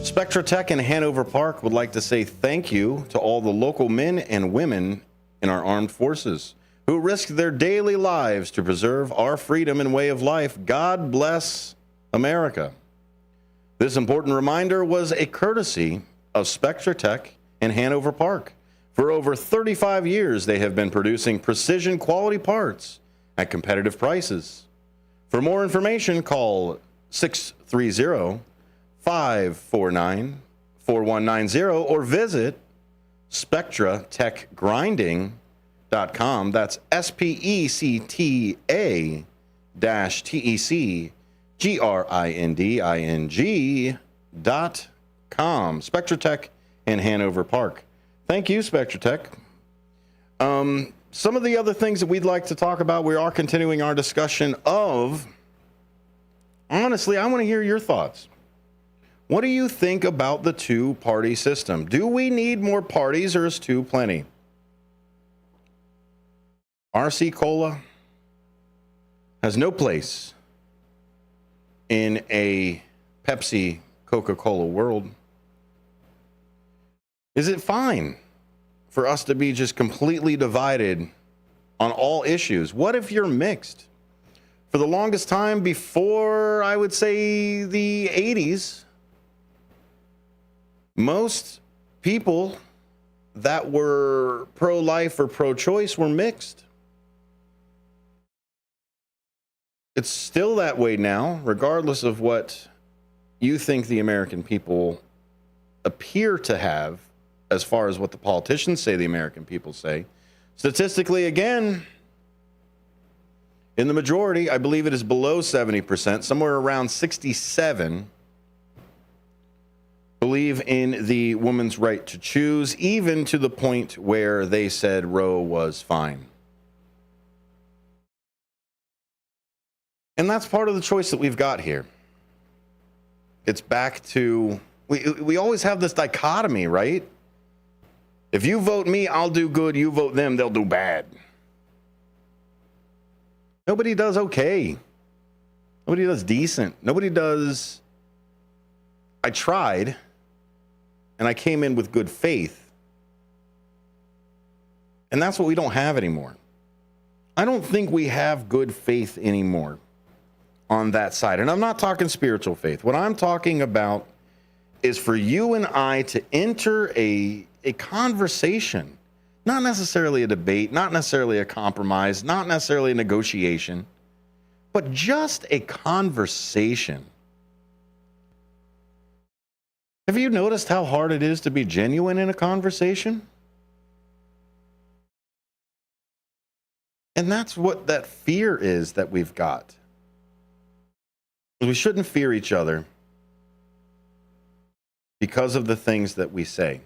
Speaker 1: Spectra Tech in Hanover Park would like to say thank you to all the local men and women in our armed forces who risk their daily lives to preserve our freedom and way of life. God bless America. This important reminder was a courtesy of Spectra Tech in Hanover Park. For over 35 years, they have been producing precision quality parts at competitive prices. For more information, call 630-549-4190 or visit SpectraTechGrinding.com. That's SpectraTechGrinding.com. Spectra Tech in Hanover Park. Thank you, Spectra Tech. Some of the other things that we'd like to talk about, we are continuing our discussion of, honestly, I want to hear your thoughts. What do you think about the two-party system? Do we need more parties or is two plenty? RC Cola has no place in a Pepsi, Coca-Cola world. Is it fine for us to be just completely divided on all issues? What if you're mixed? For the longest time, before I would say the 80s, most people that were pro-life or pro-choice were mixed. It's still that way now, regardless of what you think the American people appear to have, as far as what the politicians say the American people say. Statistically, again, in the majority, I believe it is below 70%, somewhere around 67%, believe in the woman's right to choose, even to the point where they said Roe was fine. And that's part of the choice that we've got here. It's back to, we always have this dichotomy, right? If you vote me, I'll do good. You vote them, they'll do bad. Nobody does okay. Nobody does decent. Nobody does, I tried, and I came in with good faith. And that's what we don't have anymore. I don't think we have good faith anymore. on that side. And I'm not talking spiritual faith. What I'm talking about is for you and I to enter a conversation, not necessarily a debate, not necessarily a compromise, not necessarily a negotiation, but just a conversation. Have you noticed how hard it is to be genuine in a conversation? And that's what that fear is that we've got. We shouldn't fear each other because of the things that we say.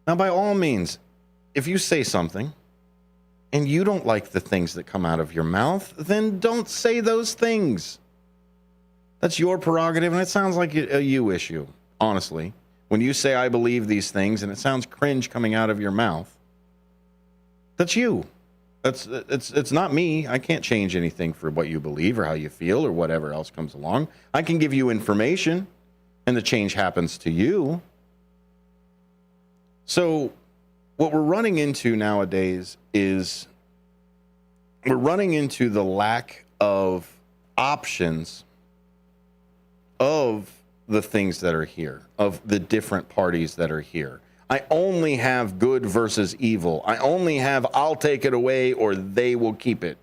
Speaker 1: Now, by all means, if you say something and you don't like the things that come out of your mouth, then don't say those things. That's your prerogative, and it sounds like a you issue, honestly. When you say, I believe these things, and it sounds cringe coming out of your mouth, that's you. It's not me. I can't change anything for what you believe or how you feel or whatever else comes along. I can give you information, and the change happens to you. So what we're running into nowadays is we're running into the lack of options of the things that are here, of the different parties that are here. I only have good versus evil. I only have I'll take it away or they will keep it.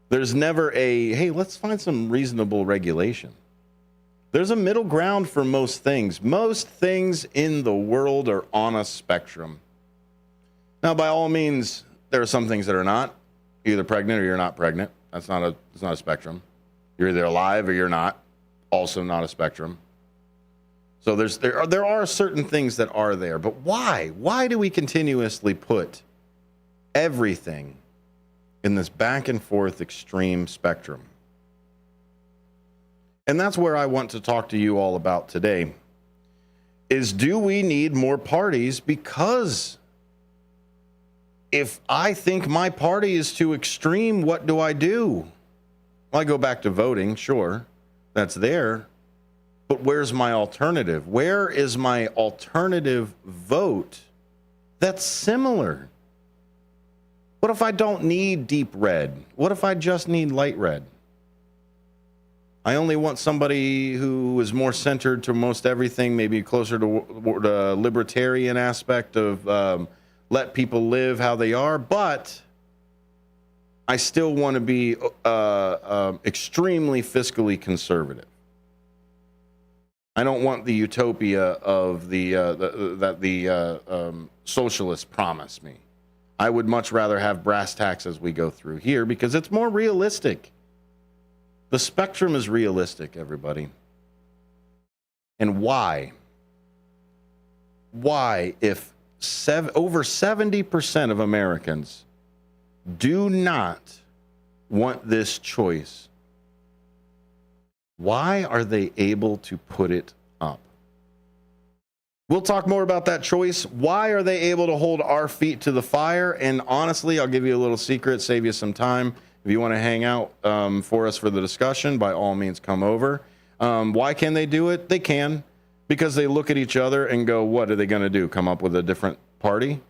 Speaker 1: There's never a, hey, let's find some reasonable regulation. There's a middle ground for most things. Most things in the world are on a spectrum. Now, by all means, there are some things that are not. You're either pregnant or you're not pregnant. It's not a spectrum. You're either alive or you're not. Also not a spectrum. So there are certain things that are there, but why? Why do we continuously put everything in this back and forth extreme spectrum? And that's where I want to talk to you all about today, is do we need more parties? Because if I think my party is too extreme, what do? Well, I go back to voting, sure, that's there. But where's my alternative? Where is my alternative vote that's similar? What if I don't need deep red? What if I just need light red? I only want somebody who is more centered to most everything, maybe closer to the libertarian aspect of let people live how they are, but I still want to be extremely fiscally conservative. I don't want the utopia of that the socialists promise me. I would much rather have brass tacks as we go through here because it's more realistic. The spectrum is realistic, everybody. And why? Why, if over 70% of Americans do not want this choice, why are they able to put it up? We'll talk more about that choice. Why are they able to hold our feet to the fire? And honestly, I'll give you a little secret, save you some time. If you want to hang out for us for the discussion, by all means, come over. Why can they do it? They can, because they look at each other and go, what are they going to do? Come up with a different party?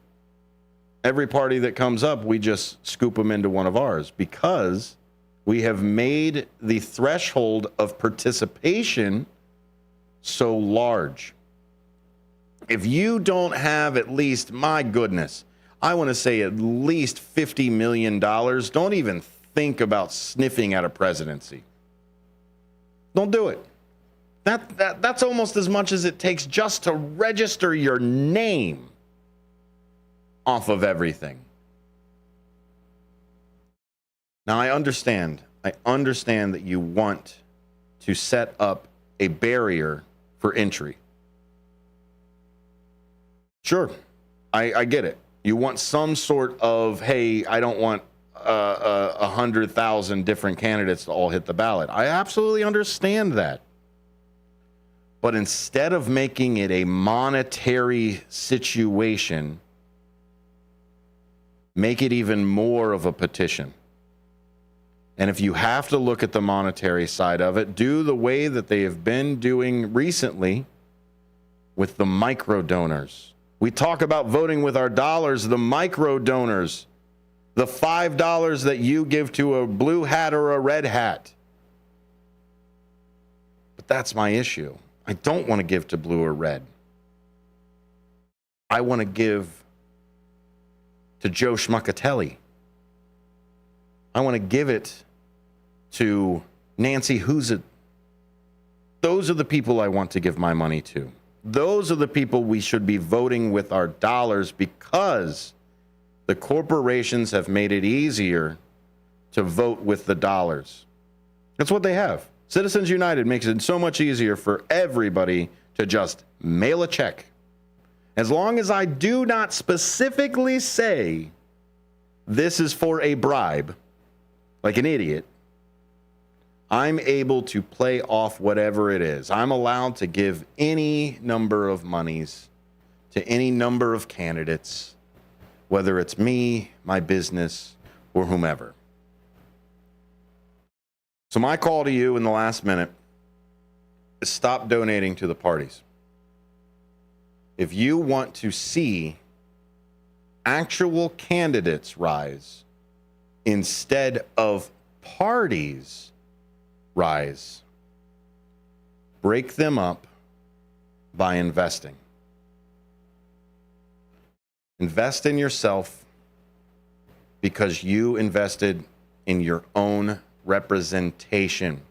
Speaker 1: Every party that comes up, we just scoop them into one of ours because we have made the threshold of participation so large. If you don't have at least, my goodness, I want to say at least $50 million, don't even think about sniffing at a presidency. Don't do it. That's almost as much as it takes just to register your name off of everything. Now, I understand that you want to set up a barrier for entry. Sure, I get it. You want some sort of, hey, I don't want 100,000 different candidates to all hit the ballot. I absolutely understand that. But instead of making it a monetary situation, make it even more of a petition. And if you have to look at the monetary side of it, do the way that they have been doing recently with the micro donors. We talk about voting with our dollars, the micro donors. the $5 that you give to a blue hat or a red hat. But that's my issue. I don't want to give to blue or red. I want to give to Joe Schmuckatelli. I want to give it to Nancy Hoozit. Those are the people I want to give my money to. Those are the people we should be voting with our dollars, because the corporations have made it easier to vote with the dollars. That's what they have. Citizens United makes it so much easier for everybody to just mail a check. As long as I do not specifically say this is for a bribe, like an idiot, I'm able to play off whatever it is. I'm allowed to give any number of monies to any number of candidates, whether it's me, my business, or whomever. So my call to you in the last minute is stop donating to the parties. If you want to see actual candidates rise instead of parties rise, break them up by investing. Invest in yourself because you invested in your own representation.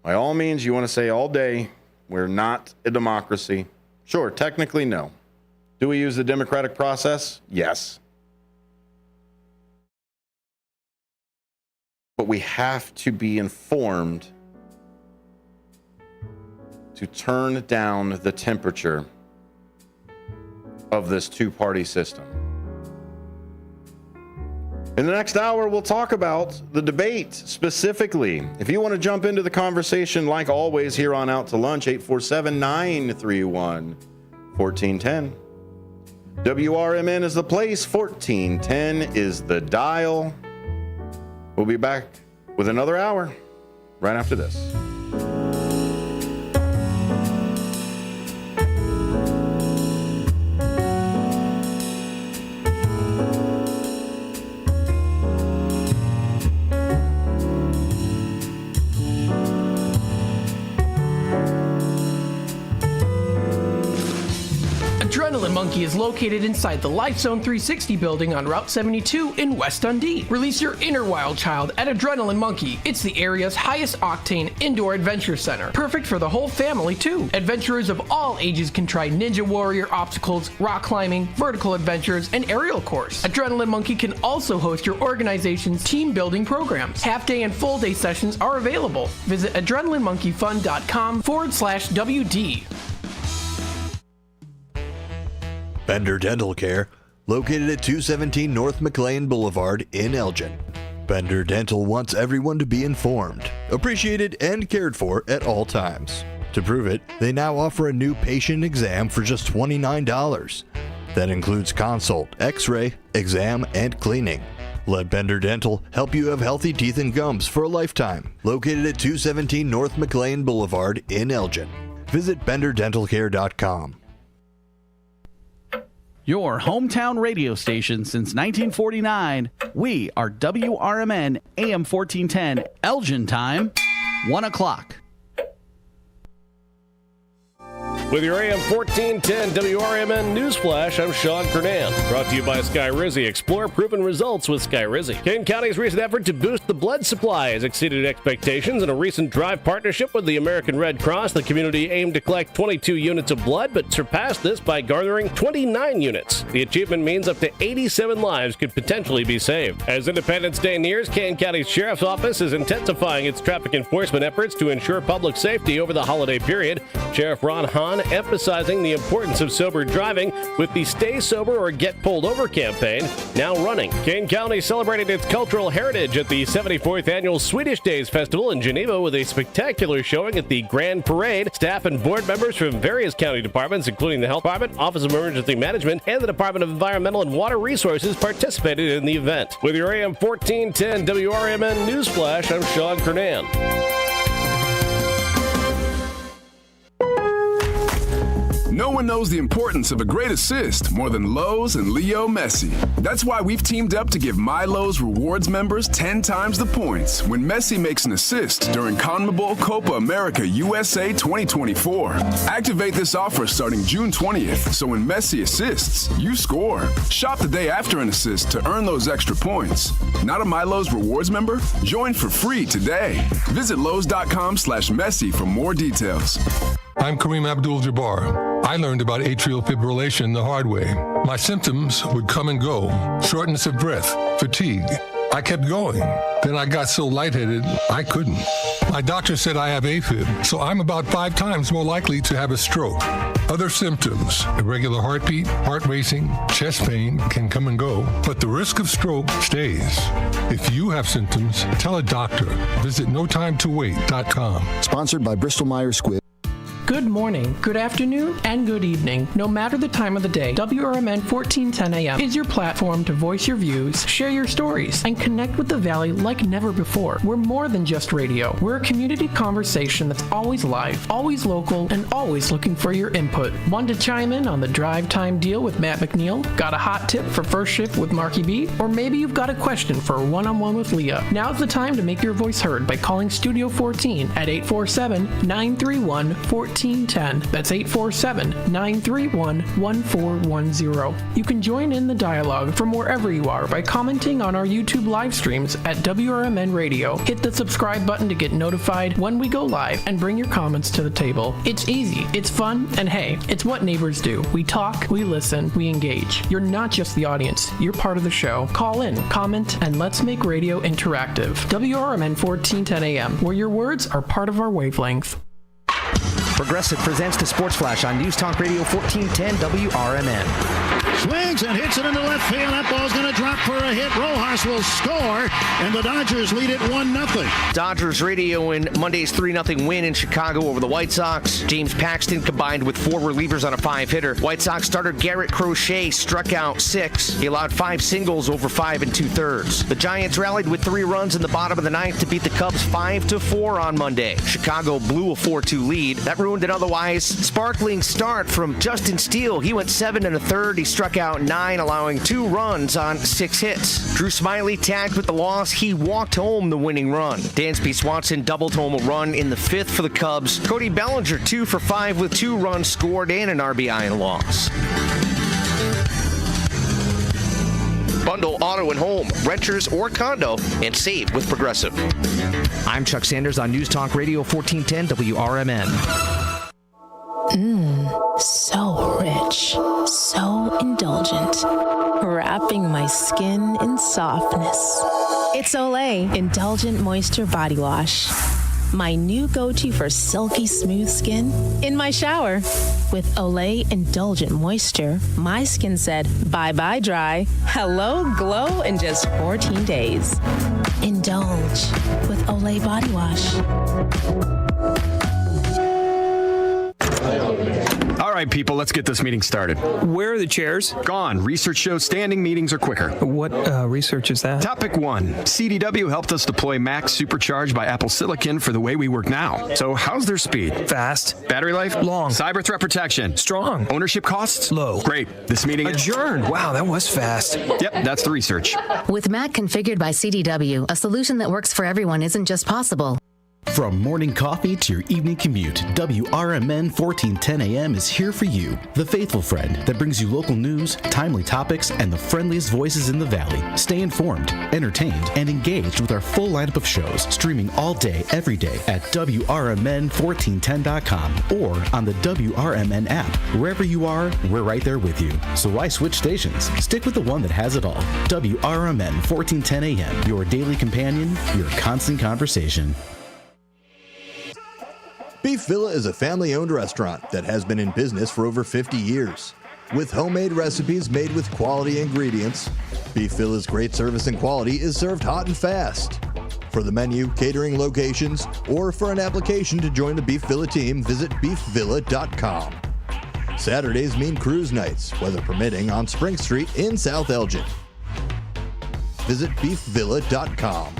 Speaker 1: By all means, you want to say all day, we're not a democracy. Sure, technically, no. Do we use the democratic process? Yes. But we have to be informed to turn down the temperature of this two-party system. In the next hour, we'll talk about the debate specifically. If you want to jump into the conversation, like always, here on Out to Lunch, 847-931-1410. WRMN is the place, 1410 is the dial. We'll be back with another hour right after this.
Speaker 3: Adrenaline Monkey is located inside the Life Zone 360 building on Route 72 in West Dundee. Release your inner wild child at Adrenaline Monkey. It's the area's highest octane indoor adventure center. Perfect for the whole family, too. Adventurers of all ages can try Ninja Warrior obstacles, rock climbing, vertical adventures, and aerial course. Adrenaline Monkey can also host your organization's team building programs. Half-day and full-day sessions are available. Visit adrenalinemonkeyfun.com/WD.
Speaker 7: Bender Dental Care, located at 217 North McLean Boulevard in Elgin. Bender Dental wants everyone to be informed, appreciated, and cared for at all times. To prove it, they now offer a new patient exam for just $29. That includes consult, x-ray, exam, and cleaning. Let Bender Dental help you have healthy teeth and gums for a lifetime. Located at 217 North McLean Boulevard in Elgin. Visit benderdentalcare.com.
Speaker 2: Your hometown radio station since 1949. We are WRMN AM 1410, Elgin time, 1 o'clock.
Speaker 4: With your AM 1410 WRMN Newsflash, I'm Sean Kernan. Brought to you by Skyrizi. Explore proven results with Skyrizi. Kane County's recent effort to boost the blood supply has exceeded expectations. In a recent drive partnership with the American Red Cross, the community aimed to collect 22 units of blood, but surpassed this by garnering 29 units. The achievement means up to 87 lives could potentially be saved. As Independence Day nears, Kane County Sheriff's Office is intensifying its traffic enforcement efforts to ensure public safety over the holiday period. Sheriff Ron Hahn emphasizing the importance of sober driving with the Stay Sober or Get Pulled Over campaign now running. Kane County celebrated its cultural heritage at the 74th Annual Swedish Days Festival in Geneva with a spectacular showing at the Grand Parade. Staff and board members from various county departments, including the Health Department, Office of Emergency Management, and the Department of Environmental and Water Resources, participated in the event. With your AM 1410 WRMN Newsflash, I'm Sean Kernan.
Speaker 23: No
Speaker 5: one knows the importance of a great assist more than Lowe's and Leo Messi. That's why we've teamed up to give My Lowe's Rewards members 10 times the points when Messi makes an assist during CONMEBOL Copa America USA 2024. Activate this offer starting June 20th, so when Messi assists, you score. Shop the day after an assist to earn those extra points. Not a My Lowe's Rewards member? Join for free today. Visit Lowe's.com/Messi for more details.
Speaker 6: I'm Kareem Abdul-Jabbar. I learned about atrial fibrillation the hard way. My symptoms would come and go: shortness of breath, fatigue. I kept going. Then I got so lightheaded, I couldn't. My doctor said I have AFib, so I'm about 5 times more likely to have a stroke. Other symptoms: irregular heartbeat, heart racing, chest pain can come and go, but the risk of stroke stays. If you have symptoms, tell a doctor. Visit notimetowait.com.
Speaker 23: Sponsored by Bristol-Myers Squibb.
Speaker 3: Good morning, good afternoon, and good evening. No matter the time of the day, WRMN 1410 AM is your platform to voice your views, share your stories, and connect with the Valley like never before. We're more than just radio. We're a community conversation that's always live, always local, and always looking for your input. Want to chime in on the drive time deal with Matt McNeil? Got a hot tip for first shift with Marky B? Or maybe you've got a question for a one-on-one with Leah. Now's the time to make your voice heard by calling Studio 14 at 847-931-1410. That's 847-931-1410. You can join in the dialogue from wherever you are by commenting on our YouTube live streams at WRMN Radio. Hit the subscribe button to get notified when we go live and bring your comments to the table. It's easy, it's fun, and hey, it's what neighbors do. We talk, we listen, we engage. You're not just the audience, you're part of the show. Call in, comment, and let's make radio interactive. WRMN 1410 AM, where your words are part of our wavelength.
Speaker 24: Progressive presents the Sports Flash on News Talk Radio 1410 WRMN.
Speaker 25: Swings and hits it into left field. That ball's going to drop for a hit. Rojas will score, and the Dodgers lead it 1-0.
Speaker 24: Dodgers radio in Monday's 3-0 win in Chicago over the White Sox. James Paxton combined with 4 relievers on a 5-hitter. White Sox starter Garrett Crochet struck out 6. He allowed 5 singles over 5 2/3. The Giants rallied with 3 runs in the bottom of the 9th to beat the Cubs 5-4 on Monday. Chicago blew a 4-2 lead. That ruined an otherwise sparkling start from Justin Steele. He went 7 1/3. He struck out 9, allowing 2 runs on 6 hits. Drew Smyly tagged with the loss. He walked home the winning run. Dansby Swanson doubled home a run in the 5th for the Cubs. Cody Bellinger 2 for 5 with 2 runs scored and an RBI in a loss. Bundle auto and home, renters or condo, and save with Progressive. I'm Chuck Sanders on News Talk Radio 1410 WRMN.
Speaker 26: So rich, so indulgent, wrapping my skin in softness. It's Olay Indulgent Moisture Body Wash. My new go-to for silky smooth skin in my shower. With Olay Indulgent Moisture, my skin said bye-bye dry, hello glow in just 14 days. Indulge with Olay Body Wash.
Speaker 27: All right, people, let's get this meeting started. Where are the chairs? Gone. Research shows standing meetings are quicker. What research is that? Topic 1. CDW helped us deploy Mac Supercharged by Apple Silicon for the way we work now. So how's their speed? Fast. Battery life? Long. Cyber threat protection? Strong. Ownership costs? Low. Great. This meeting adjourned. Wow, that was fast. Yep, that's the research.
Speaker 28: With Mac configured by CDW, a solution that works for everyone isn't just possible.
Speaker 29: From morning coffee to your evening commute, WRMN 1410 AM is here for you, the faithful friend that brings you local news, timely topics, and the friendliest voices in the Valley. Stay informed, entertained, and engaged with our full lineup of shows, streaming all day, every day at WRMN1410.com or on the WRMN app. Wherever you are, we're right there with you. So why switch stations? Stick with the one that has it all. WRMN 1410 AM, your daily companion, your constant conversation.
Speaker 7: Beef Villa is a family-owned restaurant that has been in business for over 50 years. With homemade recipes made with quality ingredients, Beef Villa's great service and quality is served hot and fast. For the menu, catering locations, or for an application to join the Beef Villa team, visit beefvilla.com. Saturdays mean cruise nights, weather permitting, on Spring Street in South Elgin. Visit beefvilla.com.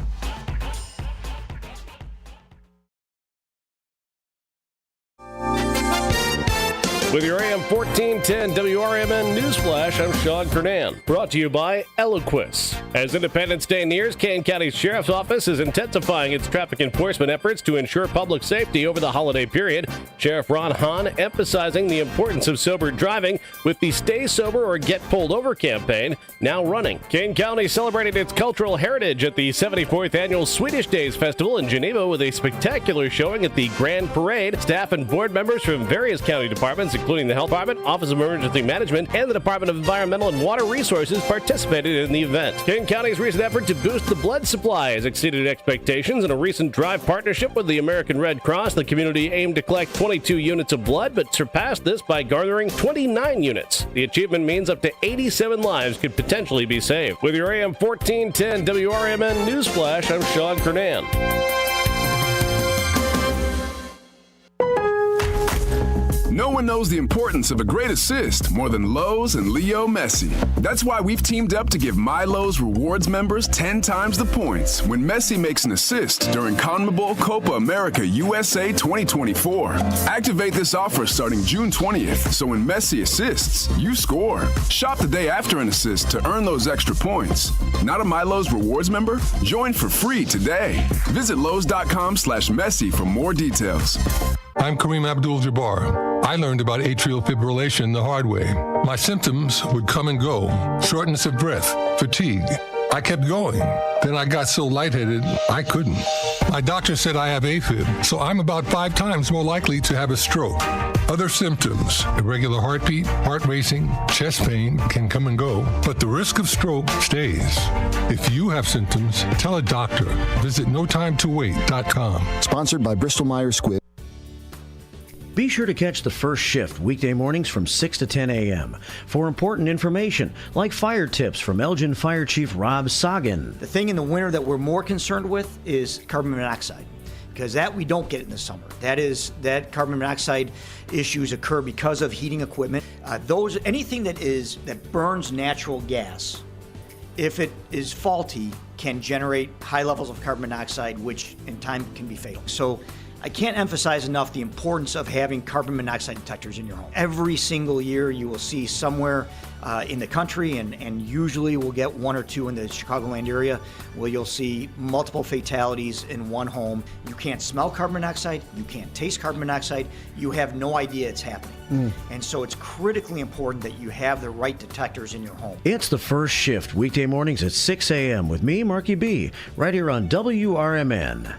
Speaker 4: With your AM 1410 WRMN Newsflash, I'm Sean Kernan. Brought to you by Eloquist. As Independence Day nears, Kane County Sheriff's Office is intensifying its traffic enforcement efforts to ensure public safety over the holiday period. Sheriff Ron Hahn emphasizing the importance of sober driving with the Stay Sober or Get Pulled Over campaign now running. Kane County celebrated its cultural heritage at the 74th Annual Swedish Days Festival in Geneva with a spectacular showing at the Grand Parade. Staff and board members from various county departments, including the Health Department, Office of Emergency Management, and the Department of Environmental and Water Resources, participated in the event. Kane County's recent effort to boost the blood supply has exceeded expectations. In a recent drive partnership with the American Red Cross, the community aimed to collect 22 units of blood, but surpassed this by garnering 29 units. The achievement means up to 87 lives could potentially be saved. With your AM 1410 WRMN Newsflash, I'm Sean Kernan.
Speaker 5: No one knows the importance of a great assist more than Lowe's and Leo Messi. That's why we've teamed up to give My Lowe's Rewards members 10 times the points when Messi makes an assist during CONMEBOL Copa America USA 2024. Activate this offer starting June 20th, so when Messi assists, you score. Shop the day after an assist to earn those extra points. Not a My Lowe's Rewards member? Join for free today. Visit Lowe's.com/Messi for more details.
Speaker 6: I'm Kareem Abdul-Jabbar. I learned about atrial fibrillation the hard way. My symptoms would come and go: shortness of breath, fatigue. I kept going. Then I got so lightheaded, I couldn't. My doctor said I have AFib, so I'm about 5 times more likely to have a stroke. Other symptoms: irregular heartbeat, heart racing, chest pain can come and go, but the risk of stroke stays. If you have symptoms, tell a doctor. Visit NoTimeToWait.com.
Speaker 23: Sponsored by Bristol-Myers Squibb.
Speaker 8: Be sure to catch the first shift weekday mornings from 6 to 10 a.m. for important information like fire tips from Elgin Fire Chief Rob Sagan.
Speaker 9: The thing in the winter that we're more concerned with is carbon monoxide, because that we don't get in the summer. That carbon monoxide issues occur because of heating equipment. Anything that burns natural gas, if it is faulty, can generate high levels of carbon monoxide, which in time can be fatal. So I can't emphasize enough the importance of having carbon monoxide detectors in your home. Every single year you will see somewhere in the country, and usually we'll get 1 or 2 in the Chicagoland area, where you'll see multiple fatalities in one home. You can't smell carbon monoxide, you can't taste carbon monoxide, you have no idea it's happening. And so it's critically important that you have the right detectors in your home.
Speaker 8: It's the first shift weekday mornings at 6 a.m. with me, Marky B, right here on WRMN.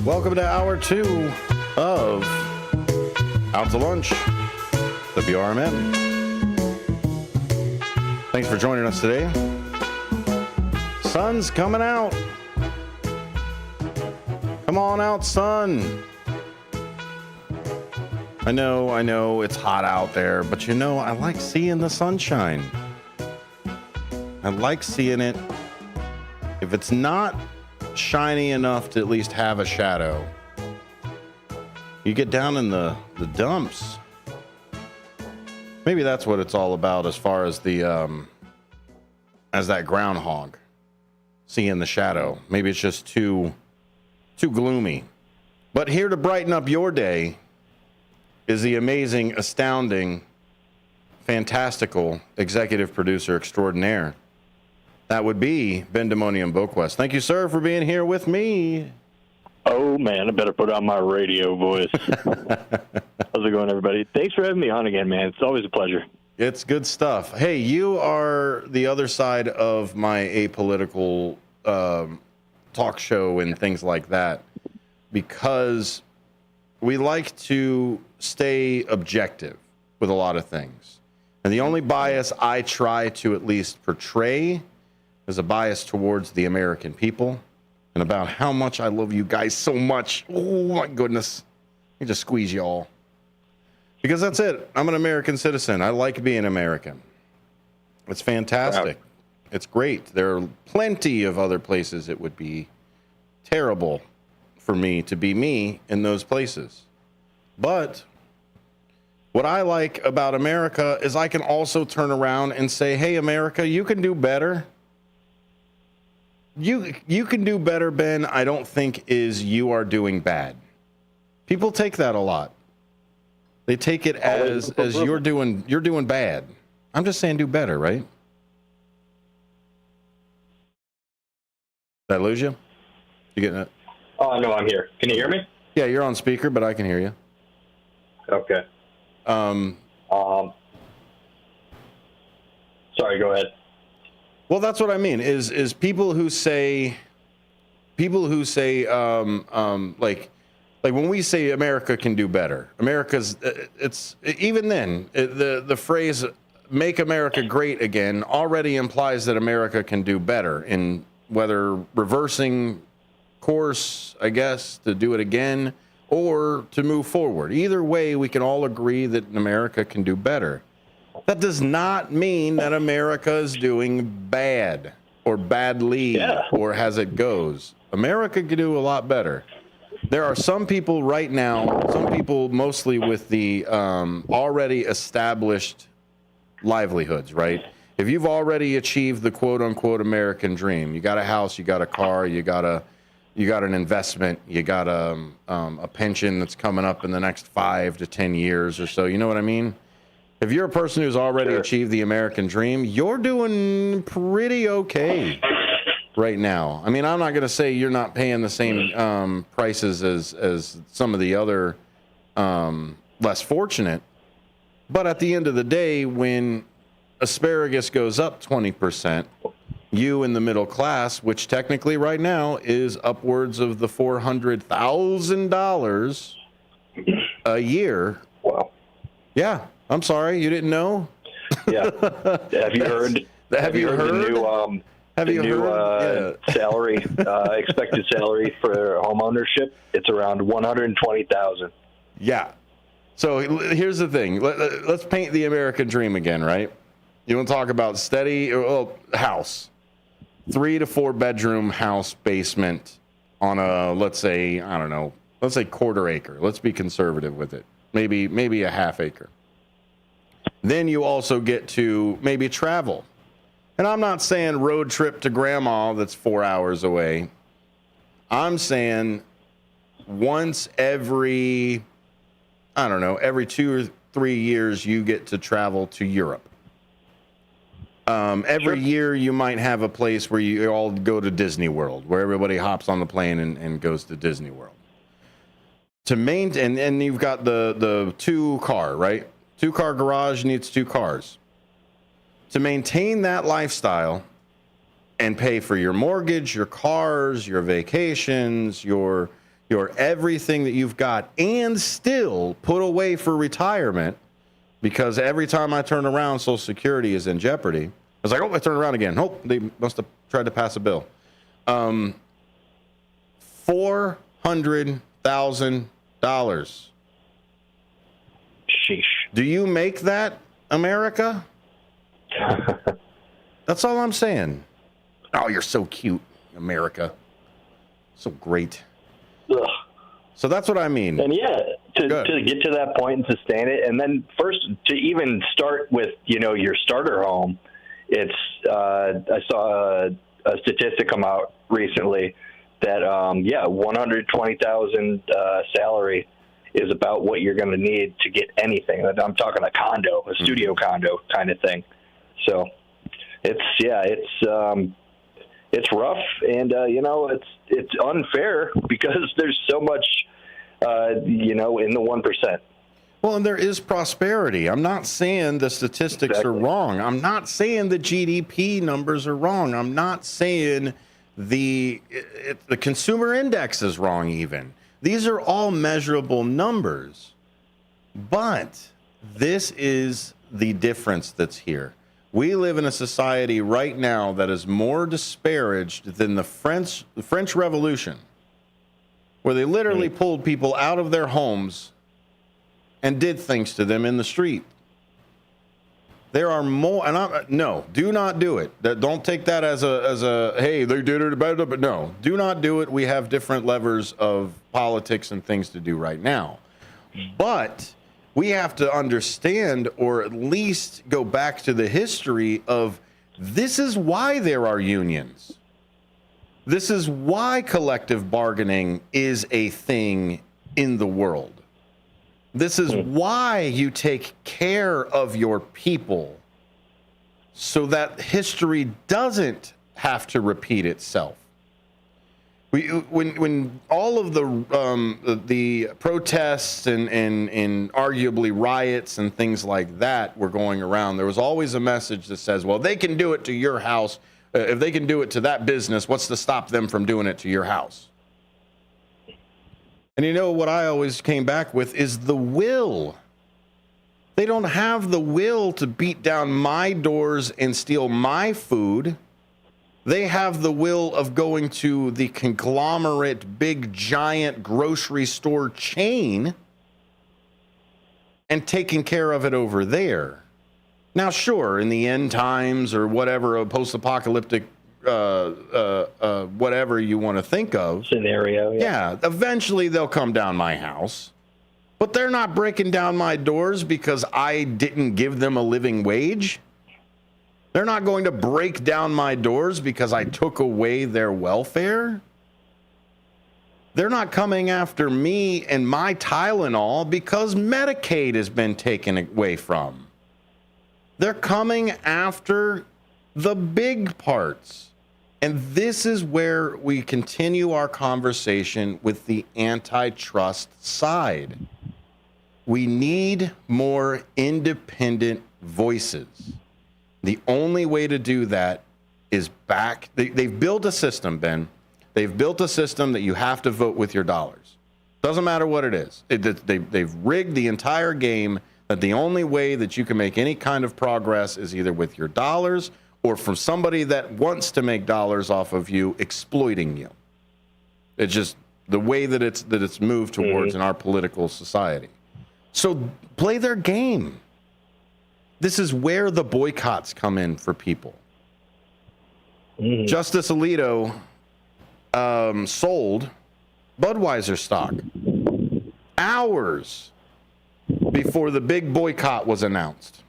Speaker 1: Welcome to Hour 2 of Out to Lunch, WRMN. Thanks for joining us today. Sun's coming out. Come on out, sun. I know it's hot out there, but I like seeing the sunshine. I like seeing it. If it's not shiny enough to at least have a shadow, you get down in the dumps. Maybe that's what it's all about, as far as as that groundhog seeing the shadow. Maybe it's just too gloomy. But here to brighten up your day is the amazing, astounding, fantastical executive producer extraordinaire. That would be Ben Demonium Boquist. Thank you, sir, for being here with me.
Speaker 10: Oh, man, I better put on my radio voice. How's it going, everybody? Thanks for having me on again, man. It's always a pleasure.
Speaker 1: It's good stuff. Hey, you are the other side of my apolitical talk show and things like that, because we like to stay objective with a lot of things. And the only bias I try to at least portray is a bias towards the American people and about how much I love you guys so much. Oh, my goodness. Let me just squeeze you all. Because that's it. I'm an American citizen. I like being American. It's fantastic. It's great. There are plenty of other places it would be terrible for me to be me in those places. But what I like about America is I can also turn around and say, hey, America, you can do better. You can do better, Ben. I don't think is you are doing bad. People take that a lot. They take it as you're doing bad. I'm just saying do better, right? Did I lose you? You getting it?
Speaker 10: Oh, no, I'm here. Can you hear me?
Speaker 1: Yeah, you're on speaker, but I can hear you.
Speaker 10: Okay. Sorry, go ahead.
Speaker 1: Well, that's what I mean. Is people who say, like when we say America can do better, America's it's even then the phrase "Make America Great Again" already implies that America can do better in whether reversing course, I guess, to do it again or to move forward. Either way, we can all agree that America can do better. That does not mean that America is doing bad or badly or as it goes. America can do a lot better. There are some people right now, some people mostly with the already established livelihoods, right? If you've already achieved the quote unquote American dream, you got a house, you got a car, you got an investment, you got a pension that's coming up in the next 5 to 10 years or so. You know what I mean? If you're a person who's already achieved the American dream, you're doing pretty okay right now. I mean, I'm not going to say you're not paying the same prices as some of the other less fortunate. But at the end of the day, when asparagus goes up 20%, you in the middle class, which technically right now is upwards of the $400,000 a year.
Speaker 10: Wow.
Speaker 1: Yeah. I'm sorry, you didn't know?
Speaker 10: Yeah. Have you heard?
Speaker 1: Have you heard
Speaker 10: the new salary, expected salary for home ownership? It's around $120,000.
Speaker 1: Yeah. So here's the thing. Let's paint the American dream again, right? You want to talk about steady house, 3 to 4 bedroom house, basement on a, let's say quarter acre. Let's be conservative with it. Maybe a half acre. Then you also get to maybe travel. And I'm not saying road trip to grandma that's 4 hours away. I'm saying once every 2 or 3 years you get to travel to Europe. Every year you might have a place where you all go to Disney World, where everybody hops on the plane and goes to Disney World. To maintain, and you've got the 2-car, right? 2-car garage needs 2 cars. To maintain that lifestyle and pay for your mortgage, your cars, your vacations, your everything that you've got, and still put away for retirement, because every time I turn around, Social Security is in jeopardy. I was like, I turned around again. Oh, they must have tried to pass a bill. $400,000.
Speaker 10: Sheesh.
Speaker 1: Do you make that, America? That's all I'm saying. Oh, you're so cute, America. So great.
Speaker 10: Ugh.
Speaker 1: So that's what I mean.
Speaker 10: And to get to that point and sustain it, and then first to even start with, your starter home, it's I saw a statistic come out recently that $120,000 salary is about what you're going to need to get anything. I'm talking a condo, a studio condo kind of thing. So it's rough, and it's unfair because there's so much in the 1%.
Speaker 1: Well, and there is prosperity. I'm not saying the statistics are wrong. I'm not saying the GDP numbers are wrong. I'm not saying the consumer index is wrong even. These are all measurable numbers. But this is the difference that's here. We live in a society right now that is more disparaged than the French Revolution, where they literally pulled people out of their homes and did things to them in the street. There are more, and no, do not do it. Don't take that as a hey, they did it, but no, do not do it. We have different levers of politics and things to do right now. But we have to understand, or at least go back to the history of this is why there are unions. This is why collective bargaining is a thing in the world. This is why you take care of your people so that history doesn't have to repeat itself. When all of the protests and arguably riots and things like that were going around, there was always a message that says, well, they can do it to your house. If they can do it to that business, what's to stop them from doing it to your house? And you know what I always came back with is the will. They don't have the will to beat down my doors and steal my food. They have the will of going to the conglomerate, big, giant grocery store chain and taking care of it over there. Now, sure, in the end times or whatever, a post-apocalyptic whatever you want to think of
Speaker 10: scenario,
Speaker 1: yeah, eventually they'll come down my house, but they're not breaking down my doors because I didn't give them a living wage. They're not going to break down my doors because I took away their welfare. They're not coming after me and my Tylenol because Medicaid has been taken away from. They're coming after the big parts. And this is where we continue our conversation with the antitrust side. We need more independent voices. The only way to do that is back. They've built a system, Ben. They've built a system that you have to vote with your dollars. Doesn't matter what it is. They've rigged the entire game that the only way that you can make any kind of progress is either with your dollars or from somebody that wants to make dollars off of you exploiting you. It's just the way that it's moved towards in our political society. So play their game. This is where the boycotts come in for people. Justice Alito sold Budweiser stock hours before the big boycott was announced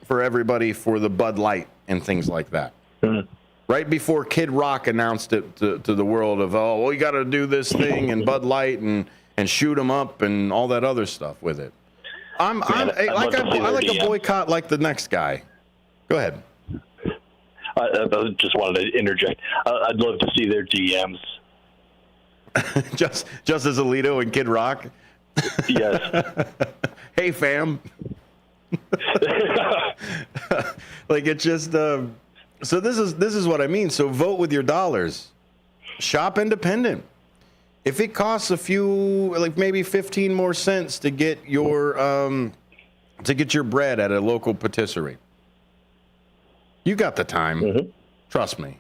Speaker 1: for everybody for the Bud Light and things like that. Right before Kid Rock announced it to the world of, oh, well, you got to do this thing and Bud Light and shoot them up and all that other stuff with it. I like a boycott like the next guy. Go ahead.
Speaker 10: I just wanted to interject. I'd love to see their DMs.
Speaker 1: Justice Alito and Kid Rock?
Speaker 10: Yes.
Speaker 1: Hey, fam. Like, it's just so this is what I mean. So vote with your dollars. Shop independent. If it costs a few, like maybe 15 more cents to get your bread at a local patisserie, you got the time. Trust me.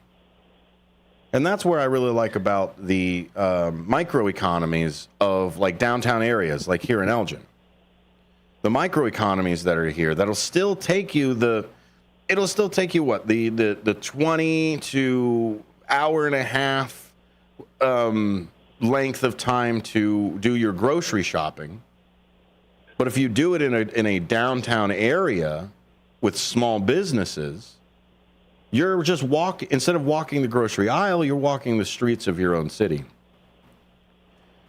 Speaker 1: And that's where I really like about the microeconomies of like downtown areas, like here in Elgin. The microeconomies that are here, that'll still take you the 20 to hour and a half length of time to do your grocery shopping. But if you do it in a downtown area with small businesses, you're just instead of walking the grocery aisle, you're walking the streets of your own city.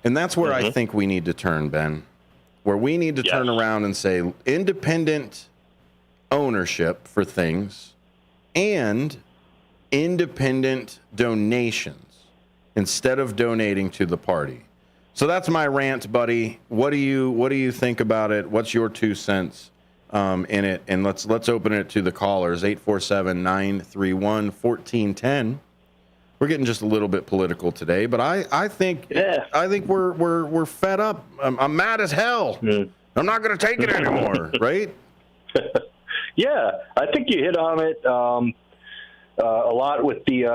Speaker 1: And that's where I think we need to turn, Ben, where we need to turn around and say independent ownership for things and independent donations instead of donating to the party. So that's my rant, buddy. What do you think about it? What's your 2 cents in it? And let's open it to the callers. 847-931-1410. We're getting just a little bit political today, but I think we're fed up. I'm mad as hell. I'm not going to take it anymore, right?
Speaker 10: Yeah, I think you hit on it a lot with the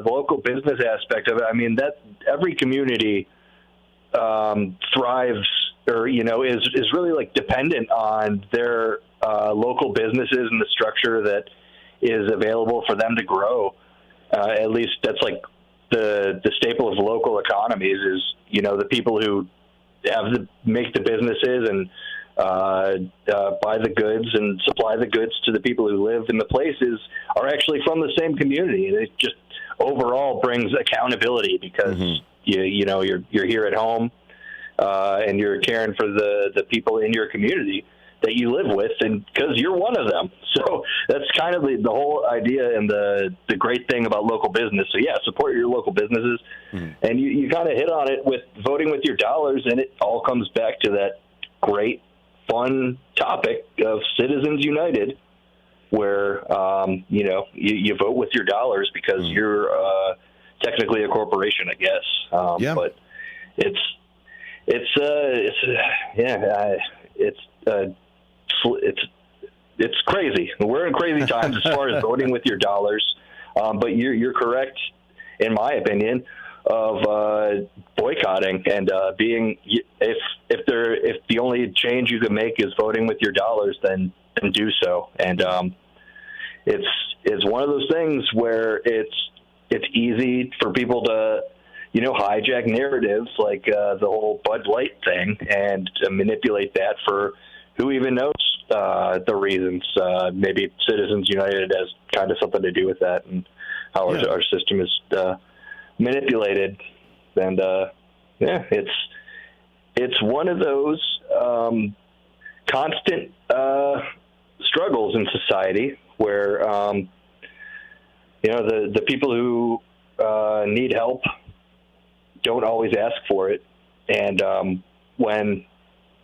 Speaker 10: local business aspect of it. I mean, that every community thrives, or is really like dependent on their local businesses and the structure that is available for them to grow. At least that's like the staple of local economies is, the people who make the businesses and buy the goods and supply the goods to the people who live in the places are actually from the same community. It just overall brings accountability because you're here at home and you're caring for the people in your community that you live with, and because you're one of them. So that's kind of the whole idea and the great thing about local business. So yeah, support your local businesses. And you kind of hit on it with voting with your dollars, and it all comes back to that great, fun topic of Citizens United, where, you vote with your dollars because you're technically a corporation, I guess. But it's crazy. We're in crazy times as far as voting with your dollars. But you're correct, in my opinion, of boycotting and being if the only change you can make is voting with your dollars, then do so. And it's one of those things where it's easy for people to hijack narratives like the whole Bud Light thing and manipulate that for who even knows the reasons. Maybe Citizens United has kind of something to do with that and how our system is manipulated. And it's one of those constant struggles in society where the people who need help don't always ask for it, and when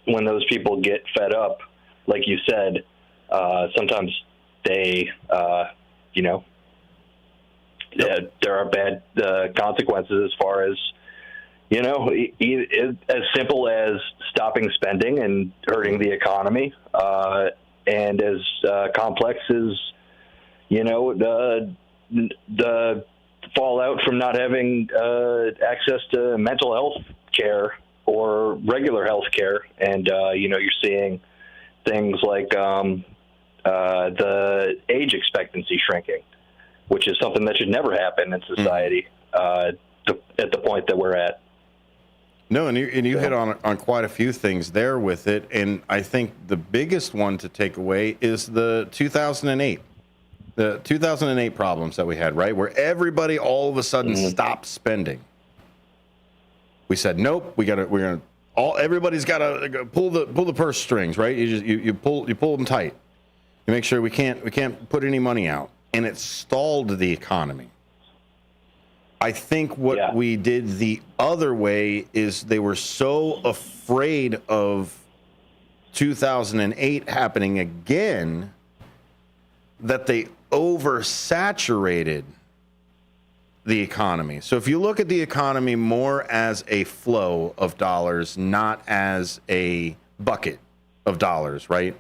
Speaker 10: those people get fed up, like you said, sometimes they there are bad consequences as far as as simple as stopping spending and hurting the economy, and as complex as the fallout from not having access to mental health care or regular health care. And you're seeing things like the age expectancy shrinking, which is something that should never happen in society at the point that we're at.
Speaker 1: No, and you hit on quite a few things there with it, and I think the biggest one to take away is the 2008 problems that we had, right, where everybody all of a sudden stopped spending. We said, nope, everybody's got to pull the purse strings, right? You pull them tight. You make sure we can't put any money out, and it stalled the economy. I think what we did the other way is they were so afraid of 2008 happening again that they oversaturated the economy. So if you look at the economy more as a flow of dollars, not as a bucket of dollars, right?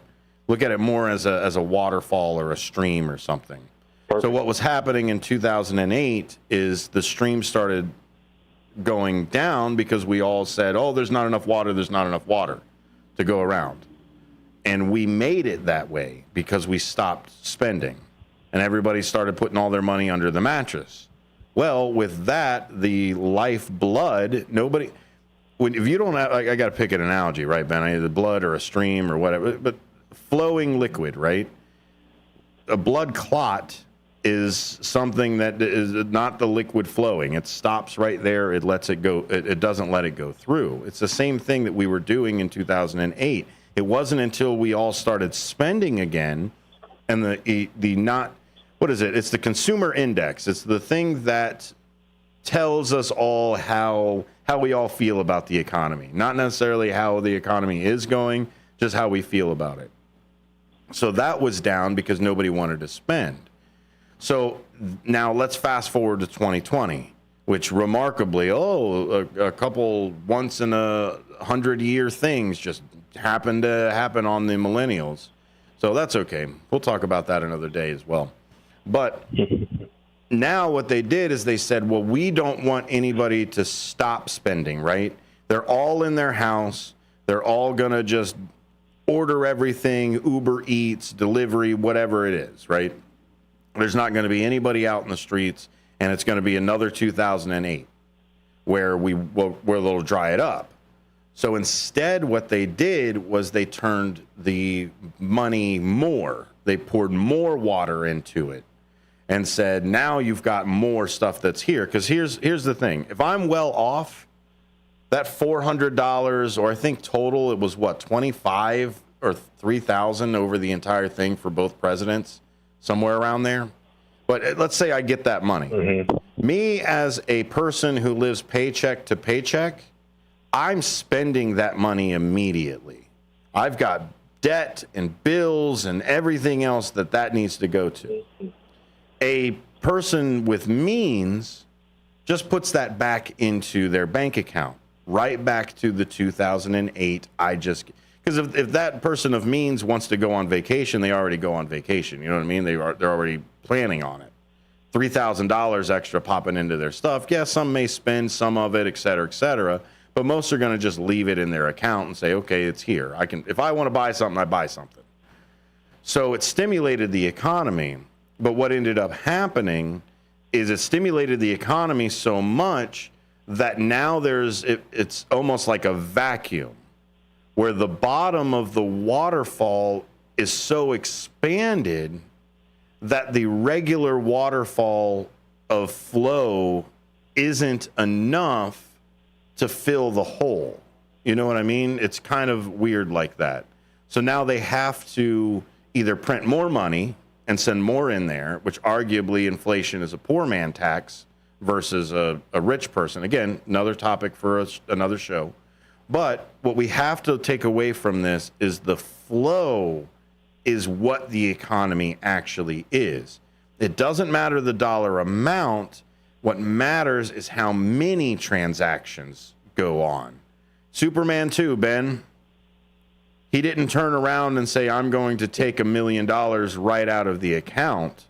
Speaker 1: Look at it more as a waterfall or a stream or something. Perfect. So what was happening in 2008 is the stream started going down because we all said, oh, there's not enough water to go around. And we made it that way because we stopped spending. And everybody started putting all their money under the mattress. Well, with that, the lifeblood, if you don't have, I got to pick an analogy, right, Ben? Either blood or a stream or whatever, but flowing liquid, right? A blood clot is something that is not the liquid flowing. It stops right there. It lets it go. It doesn't let it go through. It's the same thing that we were doing in 2008. It wasn't until we all started spending again, and what is it? It's the consumer index. It's the thing that tells us all how we all feel about the economy. Not necessarily how the economy is going, just how we feel about it. So that was down because nobody wanted to spend. So now let's fast forward to 2020, which remarkably, a couple once in 100-year things just happened to happen on the millennials. So that's okay. We'll talk about that another day as well. But now what they did is they said, well, we don't want anybody to stop spending, right? They're all in their house. They're all going to just order everything, Uber Eats, delivery, whatever it is, right? There's not going to be anybody out in the streets, and it's going to be another 2008 where they'll dry it up. So instead, what they did was they turned the money more. They poured more water into it and said, now you've got more stuff that's here. Because here's the thing. If I'm well off, that $400, or I think total, it was what, 25 or 3,000 over the entire thing for both presidents, somewhere around there. But let's say I get that money. Mm-hmm. Me as a person who lives paycheck to paycheck, I'm spending that money immediately. I've got debt and bills and everything else that needs to go to. A person with means just puts that back into their bank account, right back to the 2008. Because if that person of means wants to go on vacation, they already go on vacation. You know what I mean? They're already planning on it. $3,000 extra popping into their stuff. Yeah, some may spend some of it, et cetera, but most are going to just leave it in their account and say, okay, it's here. If I want to buy something, I buy something. So it stimulated the economy. But what ended up happening is it stimulated the economy so much that now it's almost like a vacuum where the bottom of the waterfall is so expanded that the regular waterfall of flow isn't enough to fill the hole. You know what I mean? It's kind of weird like that. So now they have to either print more money and send more in there, which arguably inflation is a poor man tax versus a rich person. Again, another topic for another show. But what we have to take away from this is the flow is what the economy actually is. It doesn't matter the dollar amount. What matters is how many transactions go on. Superman 2, Ben, he didn't turn around and say, I'm going to take $1 million right out of the account.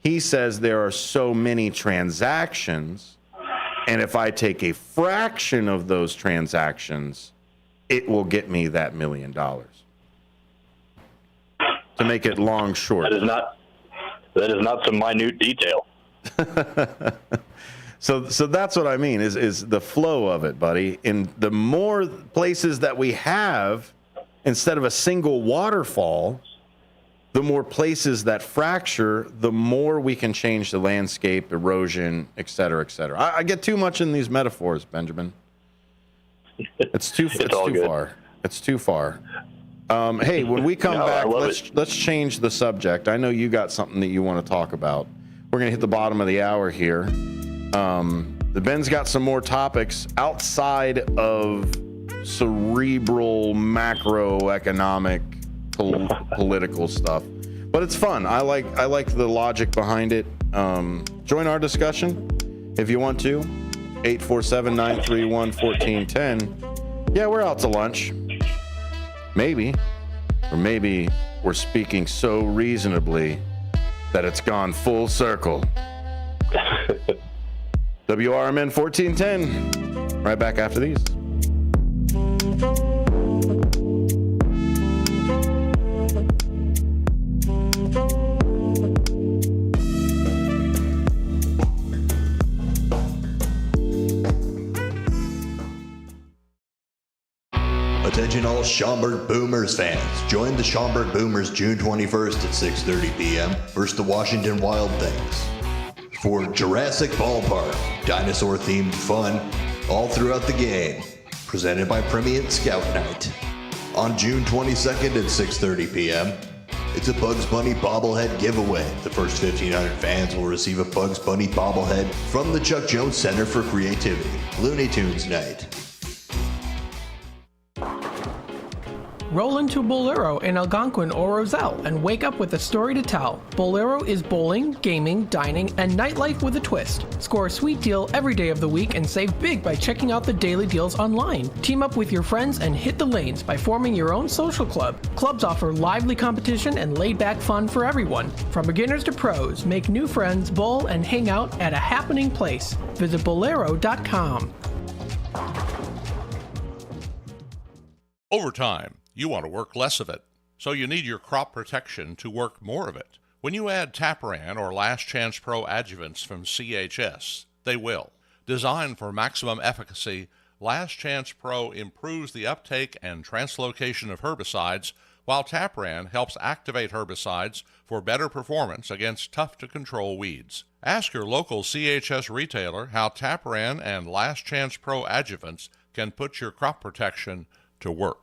Speaker 1: He says there are so many transactions, and if I take a fraction of those transactions, it will get me that $1 million. To make it long short.
Speaker 10: That is not some minute detail.
Speaker 1: So that's what I mean is the flow of it, buddy. And the more places that we have, instead of a single waterfall, the more places that fracture, the more we can change the landscape, erosion, et cetera, et cetera. I get too much in these metaphors, Benjamin. It's too far. It's too far. Hey, when we come back, let's change the subject. I know you got something that you want to talk about. We're going to hit the bottom of the hour here. The Ben's got some more topics outside of cerebral, macroeconomic, political stuff, but it's fun. I like the logic behind it. Join our discussion if you want to. 847-931-1410. Yeah, we're out to lunch. Maybe. Or maybe we're speaking so reasonably that it's gone full circle. WRMN 1410. Right back after these.
Speaker 7: Attention all Schaumburg Boomers fans. Join the Schaumburg Boomers June 21st at 6:30 p.m. versus the Washington Wild Things for Jurassic Ballpark, dinosaur-themed fun all throughout the game. Presented by Premium Scout Night. On June 22nd at 6:30 p.m., it's a Bugs Bunny bobblehead giveaway. The first 1,500 fans will receive a Bugs Bunny bobblehead from the Chuck Jones Center for Creativity. Looney Tunes Night.
Speaker 3: Roll into Bolero in Algonquin or Roselle and wake up with a story to tell. Bolero is bowling, gaming, dining, and nightlife with a twist. Score a sweet deal every day of the week and save big by checking out the daily deals online. Team up with your friends and hit the lanes by forming your own social club. Clubs offer lively competition and laid-back fun for everyone. From beginners to pros, make new friends, bowl, and hang out at a happening place. Visit Bolero.com.
Speaker 11: Overtime, You want to work less of it, so you need your crop protection to work more of it. When you add Taparan or Last Chance Pro adjuvants from CHS, they will. Designed for maximum efficacy, Last Chance Pro improves the uptake and translocation of herbicides, while Taparan helps activate herbicides for better performance against tough-to-control weeds. Ask your local CHS retailer how Taparan and Last Chance Pro adjuvants can put your crop protection to work.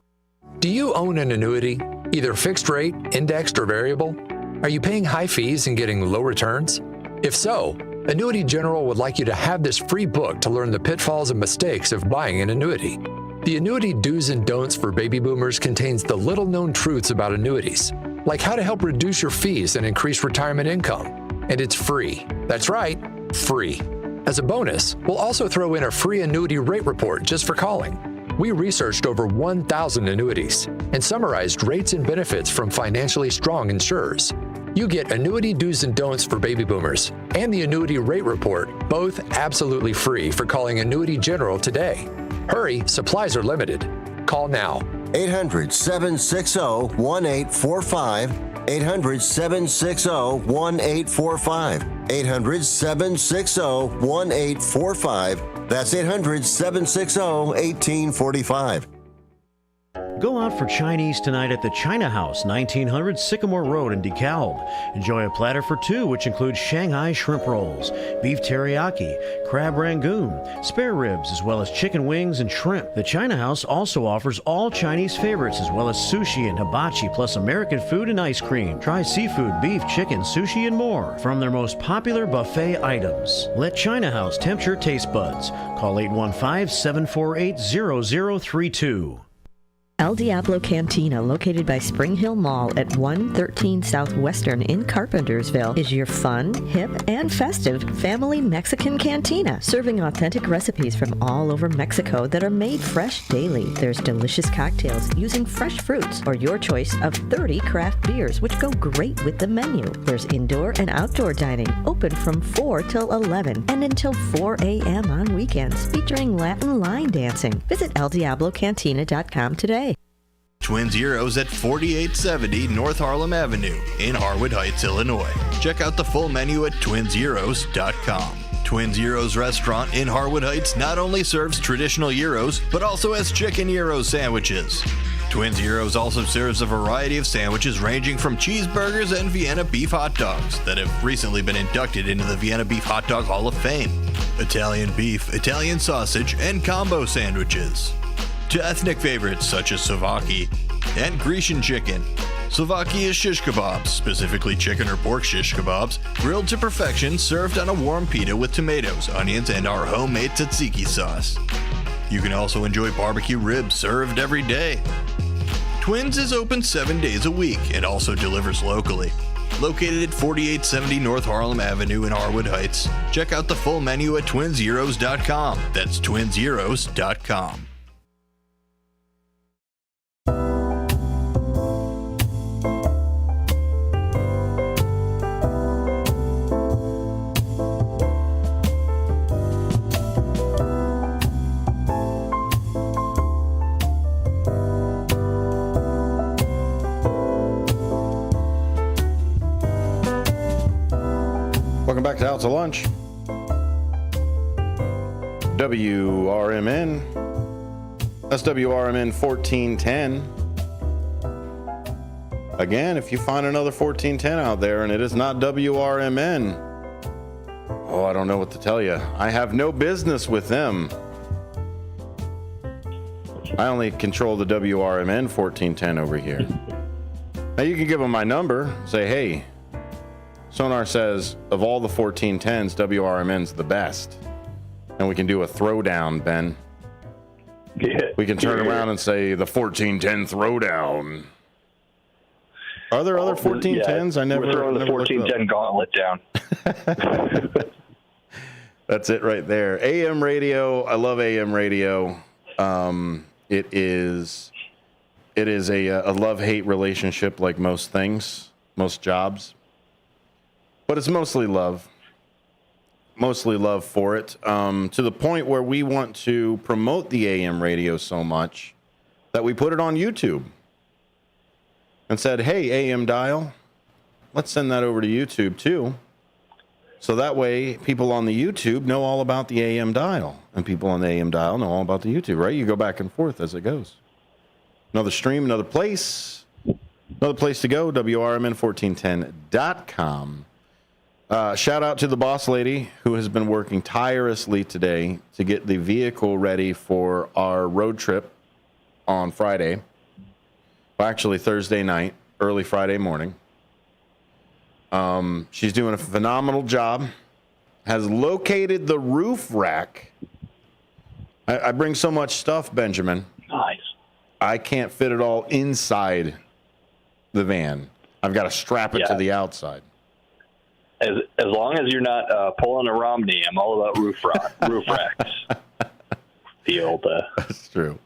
Speaker 12: Do you own an annuity, either fixed rate, indexed, or variable? Are you paying high fees and getting low returns? If so, Annuity General would like you to have this free book to learn the pitfalls and mistakes of buying an annuity. The Annuity Do's and Don'ts for Baby Boomers contains the little-known truths about annuities, like how to help reduce your fees and increase retirement income. And it's free. That's right, free. As a bonus, we'll also throw in a free annuity rate report just for calling. We researched over 1,000 annuities and summarized rates and benefits from financially strong insurers. You get Annuity Do's and Don'ts for Baby Boomers and the Annuity Rate Report, both absolutely free for calling Annuity General today. Hurry, supplies are limited. Call now.
Speaker 14: 800-760-1845. 800-760-1845. 800-760-1845. That's 800-760-1845.
Speaker 8: Go out for Chinese tonight at the China House, 1900 Sycamore Road in DeKalb. Enjoy a platter for two, which includes Shanghai shrimp rolls, beef teriyaki, crab rangoon, spare ribs, as well as chicken wings and shrimp. The China House also offers all Chinese favorites, as well as sushi and hibachi, plus American food and ice cream. Try seafood, beef, chicken, sushi, and more from their most popular buffet items. Let China House tempt your taste buds. Call 815-748-0032.
Speaker 15: El Diablo Cantina, located by Spring Hill Mall at 113 Southwestern in Carpentersville, is your fun, hip, and festive family Mexican cantina, serving authentic recipes from all over Mexico that are made fresh daily. There's delicious cocktails using fresh fruits or your choice of 30 craft beers, which go great with the menu. There's indoor and outdoor dining, open from 4 till 11 and until 4 a.m. on weekends, featuring Latin line dancing. Visit eldiablocantina.com today.
Speaker 7: Twin Zeros at 4870 North Harlem Avenue in Harwood Heights, Illinois. Check out the full menu at twinzeros.com. Twin Zeros Restaurant in Harwood Heights not only serves traditional gyros, but also has chicken gyro sandwiches. Twin Zeros also serves a variety of sandwiches ranging from cheeseburgers and Vienna beef hot dogs that have recently been inducted into the Vienna Beef Hot Dog Hall of Fame, Italian beef, Italian sausage, and combo sandwiches, to ethnic favorites such as Slovakia and Grecian chicken. Slovakia is shish kebabs, specifically chicken or pork shish kebabs, grilled to perfection, served on a warm pita with tomatoes, onions, and our homemade tzatziki sauce. You can also enjoy barbecue ribs served every day. Twins is open 7 days a week and also delivers locally. Located at 4870 North Harlem Avenue in Harwood Heights. Check out the full menu at twinzeros.com. That's twinzeros.com.
Speaker 1: Welcome back to Out to Lunch. WRMN. That's WRMN 1410. Again, if you find another 1410 out there and it is not WRMN, oh, I don't know what to tell you. I have no business with them. I only control the WRMN 1410 over here. Now you can give them my number. Say, hey, Sonar says of all the 1410s, WRMN's the best. And we can do a throwdown, Ben.
Speaker 10: Yeah.
Speaker 1: We can turn around and say the 1410 throwdown. Are there other 1410s?
Speaker 10: Yeah,
Speaker 1: I never.
Speaker 10: We're throwing the 1410 gauntlet down.
Speaker 1: That's it right there. AM radio. I love AM radio. It is a love-hate relationship, like most things, most jobs. But it's mostly love. Mostly love for it. To the point where we want to promote the AM radio so much that we put it on YouTube. and said, hey, AM dial, let's send that over to YouTube too. So that way people on the YouTube know all about the AM dial, and people on the AM dial know all about the YouTube, right? You go back and forth as it goes. Another stream, another place to go, WRMN1410.com. Shout out to the boss lady who has been working tirelessly today to get the vehicle ready for our road trip on Friday. Well, actually, Thursday night, early Friday morning. She's doing a phenomenal job. Has located the roof rack. I bring so much stuff, Benjamin.
Speaker 10: Nice.
Speaker 1: I can't fit it all inside the van. I've got to strap it to the outside.
Speaker 10: As long as you're not pulling a Romney, I'm all about roof racks. The old.
Speaker 1: That's true.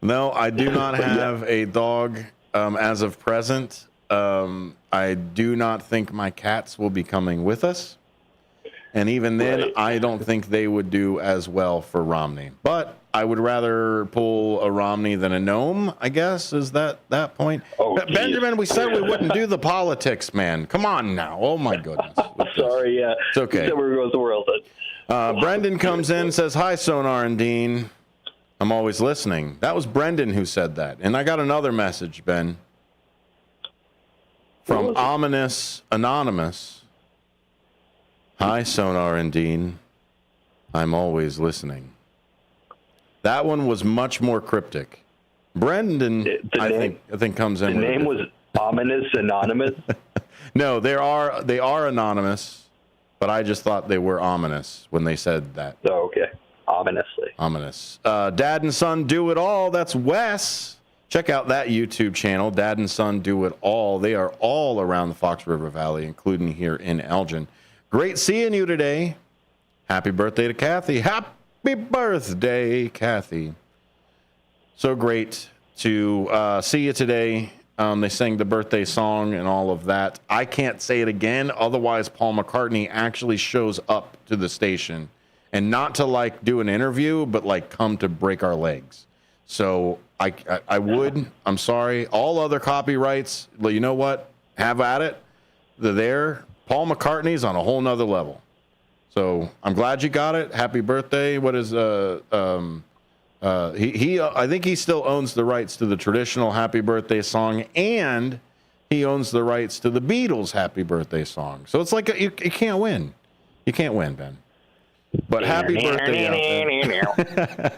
Speaker 1: No, I do not have a dog as of present. I do not think my cats will be coming with us. And even then, I don't think they would do as well for Romney. But I would rather pull a Romney than a gnome, I guess, is that point.
Speaker 10: Oh,
Speaker 1: Benjamin, we said we wouldn't do the politics, man. Come on now. Oh, my goodness.
Speaker 10: Sorry, yeah.
Speaker 1: It's okay.
Speaker 10: We said we were going to the world.
Speaker 1: Brendan comes in and says, hi, Sonar and Dean. I'm always listening. That was Brendan who said that. And I got another message, Ben, from Ominous Anonymous. Hi, Sonar and Dean. I'm always listening. That one was much more cryptic. Brendan, I think comes in.
Speaker 10: The name was Ominous Anonymous?
Speaker 1: No, they are anonymous, but I just thought they were ominous when they said that.
Speaker 10: Oh, okay. Ominously.
Speaker 1: Ominous. Dad and Son Do It All. That's Wes. Check out that YouTube channel, Dad and Son Do It All. They are all around the Fox River Valley, including here in Elgin. Great seeing you today. Happy birthday to Kathy. Happy birthday, Kathy. So great to see you today. They sang the birthday song and all of that. I can't say it again. Otherwise, Paul McCartney actually shows up to the station. And not to like do an interview, but like come to break our legs. So I would. I'm sorry. All other copyrights, you know what? Have at it. They're there. Paul McCartney's on a whole nother level. So I'm glad you got it. Happy birthday. What is I think he still owns the rights to the traditional Happy Birthday song, and he owns the rights to the Beatles' Happy Birthday song. So it's like you can't win. You can't win, Ben. But happy birthday out there.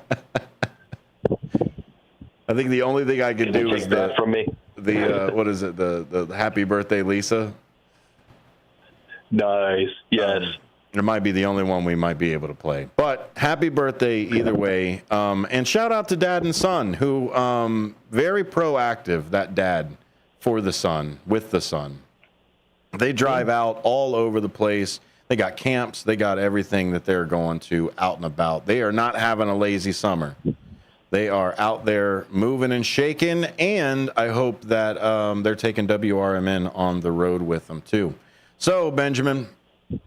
Speaker 1: I think the only thing I could do is what is it? The Happy Birthday Lisa.
Speaker 10: Nice. Yes.
Speaker 1: It might be the only one we might be able to play. But happy birthday either way. And shout out to Dad and Son, who very proactive, that dad, for the son, with the son. They drive out all over the place. They got camps. They got everything that they're going to out and about. They are not having a lazy summer. They are out there moving and shaking, and I hope that they're taking WRMN on the road with them, too. So, Benjamin,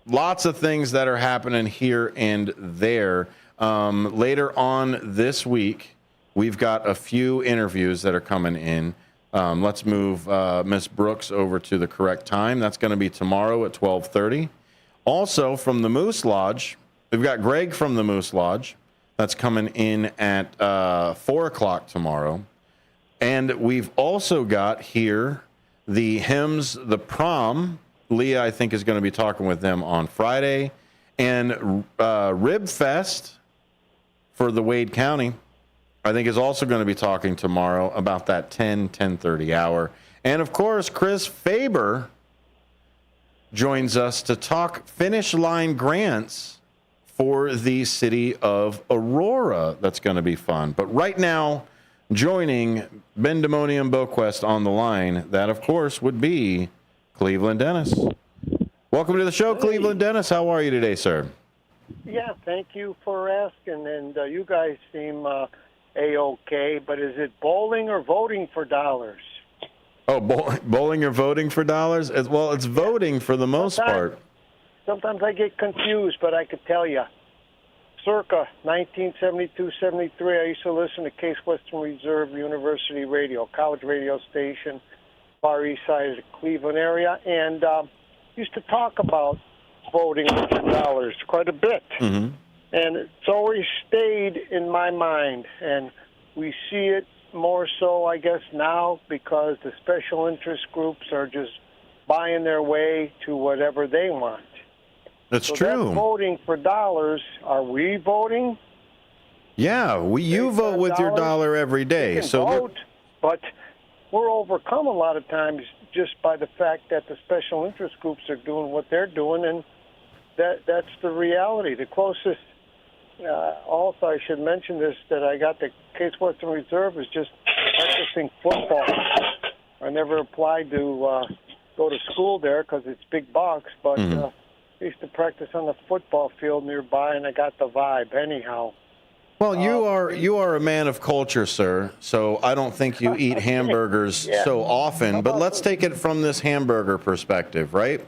Speaker 1: lots of things that are happening here and there. Later on this week, we've got a few interviews that are coming in. Let's move Miss Brooks over to the correct time. That's going to be tomorrow at 12:30. Also, from the Moose Lodge, we've got Greg from the Moose Lodge. That's coming in at 4 o'clock tomorrow. And we've also got here the Hymns, the Prom. Leah, I think, is going to be talking with them on Friday. And Rib Fest for the Wade County, I think, is also going to be talking tomorrow about that 10:30 hour. And, of course, Chris Faber joins us to talk finish line grants for the city of Aurora. That's going to be fun. But right now, joining Ben Demonium Boquest on the line, that, of course, would be Cleveland Dennis. Welcome to the show, Cleveland Dennis. How are you today, sir?
Speaker 2: Yeah, thank you for asking. And you guys seem A-OK, but is it bowling or voting for dollars?
Speaker 1: Oh, bowling or voting for dollars? Well, it's voting for the most part.
Speaker 2: Sometimes I get confused, but I could tell you. Circa 1972-73, I used to listen to Case Western Reserve University Radio, college radio station. Far East side of the Cleveland area, and used to talk about voting with your dollars quite a bit.
Speaker 1: Mm-hmm.
Speaker 2: And it's always stayed in my mind, and we see it more so, I guess, now because the special interest groups are just buying their way to whatever they want.
Speaker 1: That's
Speaker 2: so
Speaker 1: true.
Speaker 2: That voting for dollars, are we voting?
Speaker 1: Yeah, you vote with your dollar every day.
Speaker 2: We can
Speaker 1: So
Speaker 2: vote, but we're overcome a lot of times just by the fact that the special interest groups are doing what they're doing, and that's the reality. The closest, also I should mention this, that I got the Case Western Reserve is just practicing football. I never applied to go to school there because it's big bucks, but I used to practice on the football field nearby, and I got the vibe anyhow.
Speaker 1: Well, you are a man of culture, sir, so I don't think you eat hamburgers so often, but let's take it from this hamburger perspective, right?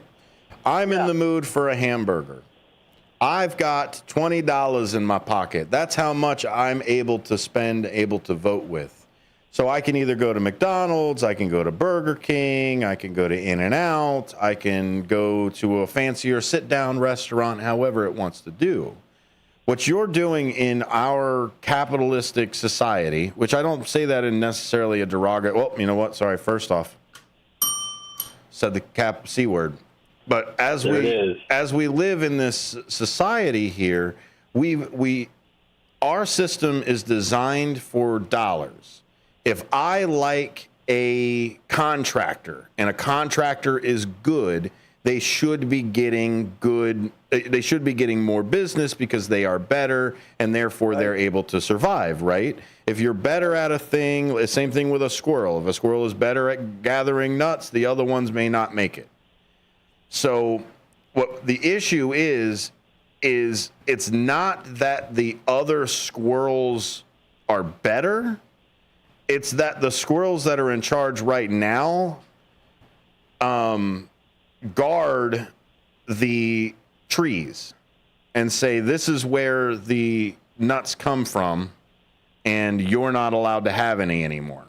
Speaker 1: I'm in the mood for a hamburger. I've got $20 in my pocket. That's how much I'm able to spend, able to vote with. So I can either go to McDonald's, I can go to Burger King, I can go to In-N-Out, I can go to a fancier sit-down restaurant, however it wants to do. What you're doing in our capitalistic society, which I don't say that in necessarily a derogatory, well, you know what? Sorry, first off, said the C word. But as we live in this society here, our system is designed for dollars. If I like a contractor and a contractor is good, they should be getting more business because they are better and therefore they're able to survive, right? If you're better at a thing, same thing with a squirrel. If a squirrel is better at gathering nuts, the other ones may not make it. So what the issue is it's not that the other squirrels are better. It's that the squirrels that are in charge right now guard the trees and say, this is where the nuts come from, and you're not allowed to have any anymore.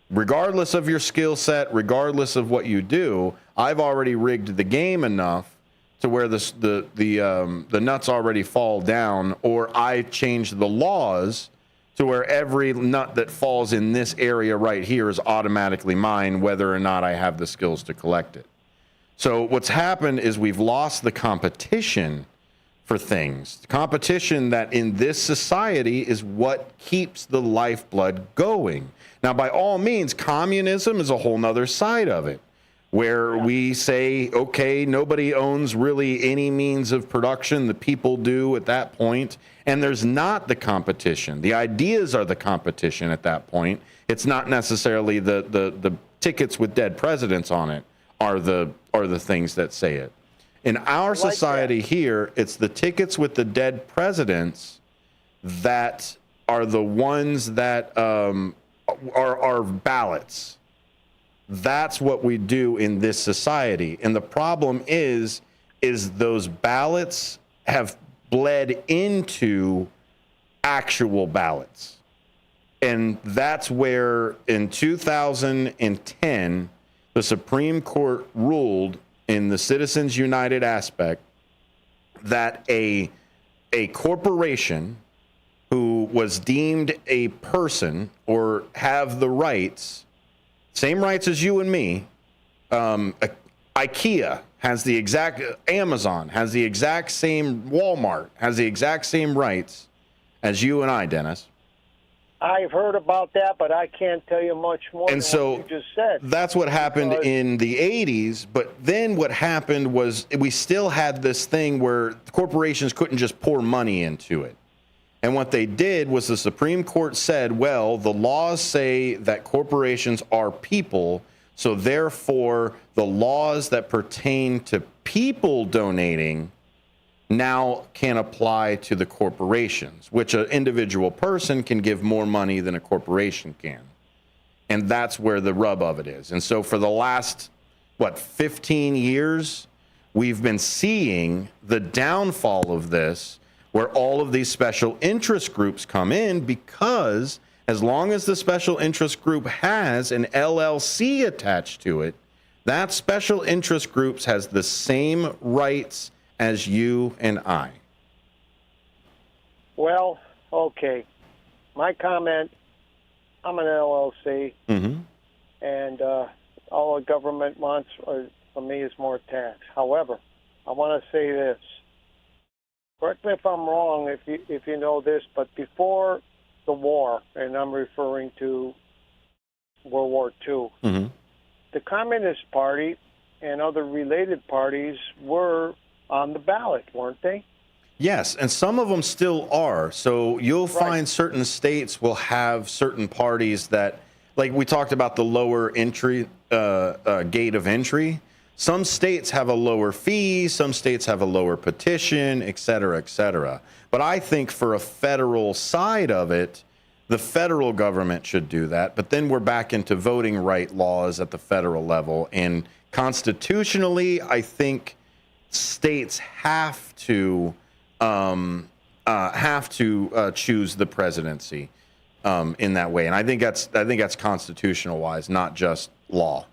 Speaker 1: Regardless of your skill set, regardless of what you do, I've already rigged the game enough to where the nuts already fall down, or I change the laws to where every nut that falls in this area right here is automatically mine, whether or not I have the skills to collect it. So what's happened is we've lost the competition for things. The competition that in this society is what keeps the lifeblood going. Now, by all means, communism is a whole nother side of it, where we say, okay, nobody owns really any means of production. The people do at that point, and there's not the competition. The ideas are the competition at that point. It's not necessarily the tickets with dead presidents on it are the things that say it. In our society here, it's the tickets with the dead presidents that are the ones that are ballots. That's what we do in this society. And the problem is those ballots have bled into actual ballots. And that's where in 2010, the Supreme Court ruled in the Citizens United aspect that a corporation who was deemed a person or have the rights, same rights as you and me, IKEA has the exact, Amazon has the exact same, Walmart has the exact same rights as you and I, Dennis.
Speaker 2: I've heard about that, but I can't tell you much more than what you just said.
Speaker 1: That's what happened in the 80s, but then what happened was we still had this thing where corporations couldn't just pour money into it. And what they did was the Supreme Court said, well, the laws say that corporations are people, so therefore the laws that pertain to people donating now can apply to the corporations, which an individual person can give more money than a corporation can. And that's where the rub of it is. And so for the last, 15 years, we've been seeing the downfall of this, where all of these special interest groups come in because As long as the special interest group has an LLC attached to it, that special interest group has the same rights as you and I.
Speaker 2: Well, okay. My comment, I'm an LLC, and all the government wants from me is more tax. However, I want to say this. Correct me if I'm wrong, if you know this, but before the war, and I'm referring to World War II, the Communist Party and other related parties were on the ballot, weren't they?
Speaker 1: Yes, and some of them still are. So you'll find certain states will have certain parties that, like we talked about the lower entry gate of entry. Some states have a lower fee, some states have a lower petition, et cetera, et cetera. But I think for a federal side of it, the federal government should do that. But then we're back into voting right laws at the federal level. And constitutionally, I think states have to choose the presidency in that way. And I think that's constitutional wise, not just law.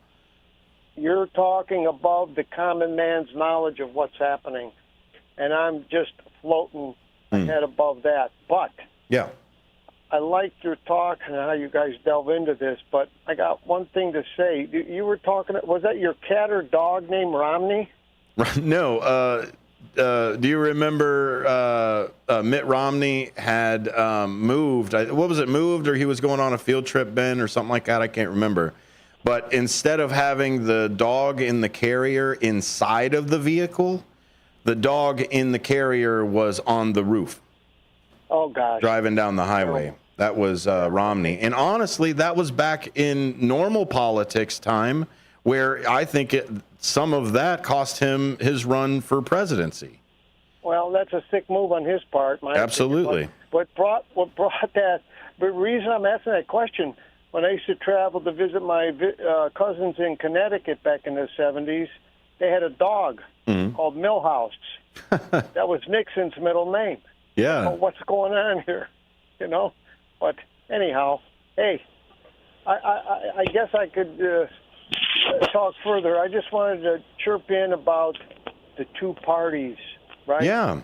Speaker 2: You're talking above the common man's knowledge of what's happening, and I'm just floating ahead above that. But
Speaker 1: yeah,
Speaker 2: I liked your talk and how you guys delve into this, but I got one thing to say. You were talking, was that your cat or dog named Romney?
Speaker 1: No. Do you remember Mitt Romney had moved? What was it, moved, or he was going on a field trip, Ben, or something like that? I can't remember. But instead of having the dog in the carrier inside of the vehicle, the dog in the carrier was on the roof.
Speaker 2: Oh, gosh.
Speaker 1: Driving down the highway. That was Romney. And honestly, that was back in normal politics time, where I think some of that cost him his run for presidency.
Speaker 2: Well, that's a sick move on his part.
Speaker 1: Absolutely.
Speaker 2: What brought that? The reason I'm asking that question, when I used to travel to visit my cousins in Connecticut back in the 70s, they had a dog called Millhouse. That was Nixon's middle name.
Speaker 1: Yeah.
Speaker 2: Oh, what's going on here? You know? But anyhow, hey, I guess I could talk further. I just wanted to chirp in about the two parties, right?
Speaker 1: Yeah.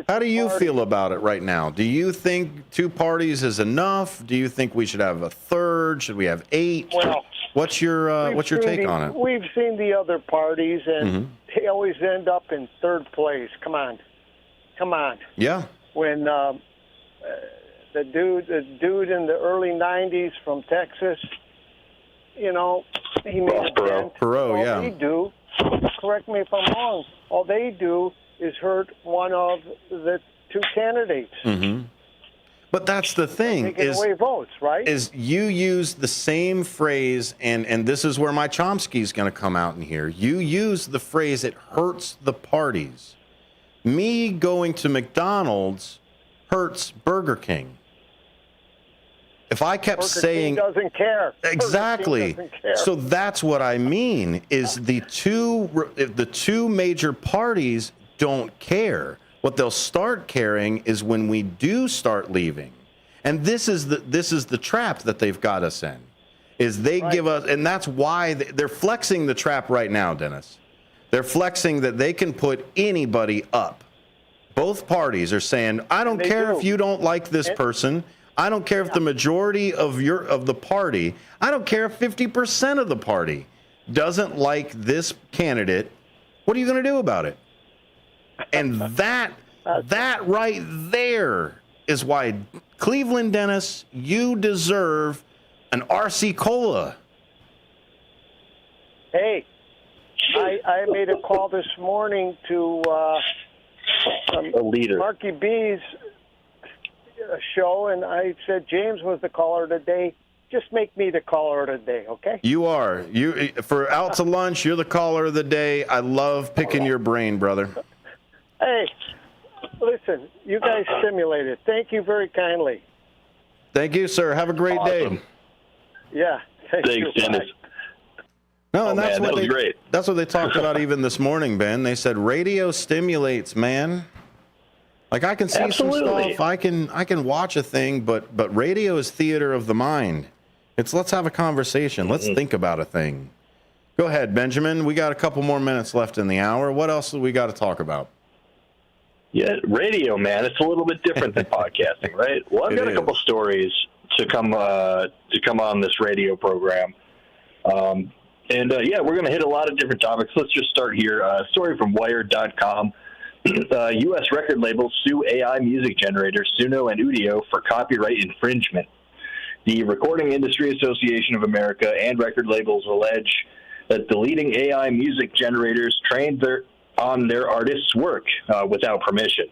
Speaker 1: How do you feel about it right now? Do you think two parties is enough? Do you think we should have a third? Should we have 8?
Speaker 2: Well,
Speaker 1: what's your take on it?
Speaker 2: We've seen the other parties, and they always end up in third place. Come on.
Speaker 1: Yeah.
Speaker 2: When the dude in the early '90s from Texas, you know, he made a dent.
Speaker 1: Perot, yeah.
Speaker 2: All they do, correct me if I'm wrong, all they do is hurt one of the two candidates.
Speaker 1: But that's the thing,
Speaker 2: taking away votes, right?
Speaker 1: Is you use the same phrase, and this is where my Chomsky's going to come out in here. You use the phrase, it hurts the parties. Me going to McDonald's hurts Burger King. If I kept saying,
Speaker 2: Burger King doesn't care.
Speaker 1: Exactly.
Speaker 2: Doesn't care.
Speaker 1: So that's what I mean, is the two major parties don't care. What they'll start caring is when we do start leaving. And this is the trap that they've got us in. Is they give us, and that's why they're flexing the trap right now, Dennis. They're flexing that they can put anybody up. Both parties are saying, I don't care if you don't like this person. I don't care if the majority of the party, I don't care if 50% of the party doesn't like this candidate. What are you going to do about it? And that right there is why, Cleveland Dennis, you deserve an RC Cola.
Speaker 2: Hey, I made a call this morning to
Speaker 10: a leader,
Speaker 2: Marky B's show, and I said James was the caller today. Just make me the caller of the day, okay?
Speaker 1: You are. For Out to Lunch, you're the caller of the day. I love picking your brain, brother.
Speaker 2: Hey, listen, you guys stimulated. Thank you very kindly.
Speaker 1: Thank you, sir. Have a great day.
Speaker 2: Yeah.
Speaker 10: Thanks, Dennis.
Speaker 1: No, and that's
Speaker 10: that was great.
Speaker 1: That's what they talked about even this morning, Ben. They said radio stimulates, man. Like I can see
Speaker 10: Absolutely.
Speaker 1: some stuff, I can watch a thing, but radio is theater of the mind. Let's have a conversation. Let's think about a thing. Go ahead, Benjamin. We got a couple more minutes left in the hour. What else do we got to talk about?
Speaker 10: Yeah, radio, man. It's a little bit different than podcasting, right? Well, I've got a couple stories to come on this radio program. We're going to hit a lot of different topics. Let's just start here. A story from Wired.com. U.S. record labels sue AI music generators Suno and Udio for copyright infringement. The Recording Industry Association of America and record labels allege that the leading AI music generators trained on their artists' work without permission.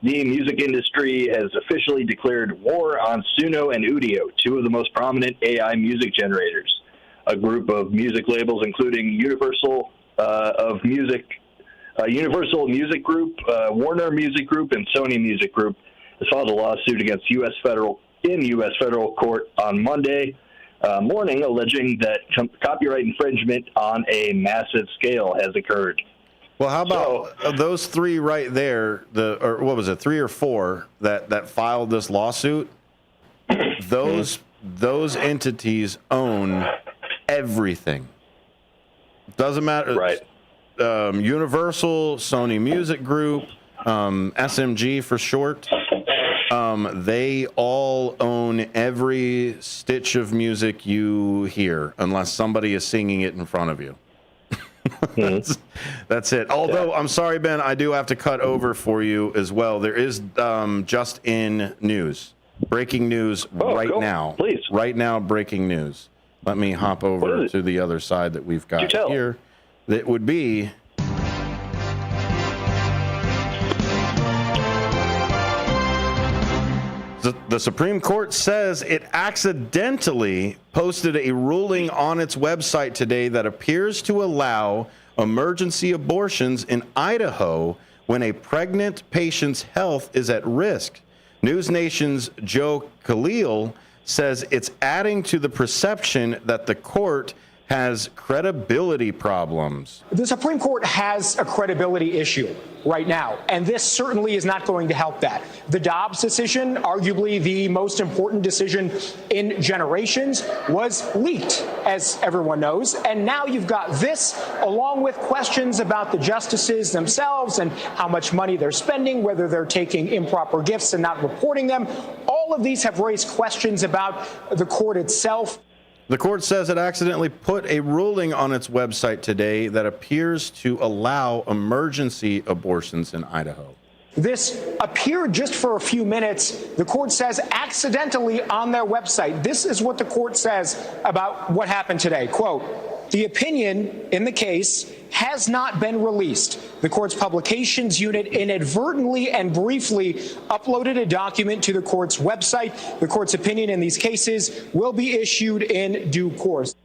Speaker 10: The music industry has officially declared war on Suno and Udio, two of the most prominent AI music generators. A group of music labels, including Universal Music Group, Warner Music Group, and Sony Music Group, has filed a lawsuit against U.S. federal court on Monday morning, alleging that copyright infringement on a massive scale has occurred.
Speaker 1: Well, how about those three right there? Or what was it, 3 or 4 that filed this lawsuit? Those entities own everything. Doesn't matter.
Speaker 10: Right.
Speaker 1: Universal, Sony Music Group, SMG for short. They all own every stitch of music you hear, unless somebody is singing it in front of you. That's it. Although, I'm sorry, Ben, I do have to cut over for you as well. There is just in news, breaking news now.
Speaker 10: Please.
Speaker 1: Right now, breaking news. Let me hop over to the other side that we've got here. That would be the Supreme Court says it accidentally posted a ruling on its website today that appears to allow emergency abortions in Idaho when a pregnant patient's health is at risk. News Nation's Joe Khalil says it's adding to the perception that the court has credibility problems.
Speaker 13: The Supreme Court has a credibility issue right now, and this certainly is not going to help that. The Dobbs decision, arguably the most important decision in generations, was leaked, as everyone knows, and now you've got this, along with questions about the justices themselves and how much money they're spending, whether they're taking improper gifts and not reporting them. All of these have raised questions about the court itself.
Speaker 1: The court says it accidentally put a ruling on its website today that appears to allow emergency abortions in Idaho.
Speaker 13: This appeared just for a few minutes, the court says accidentally on their website. This is what the court says about what happened today. Quote, the opinion in the case has not been released. The court's publications unit inadvertently and briefly uploaded a document to the court's website. The court's opinion in these cases will be issued in due course.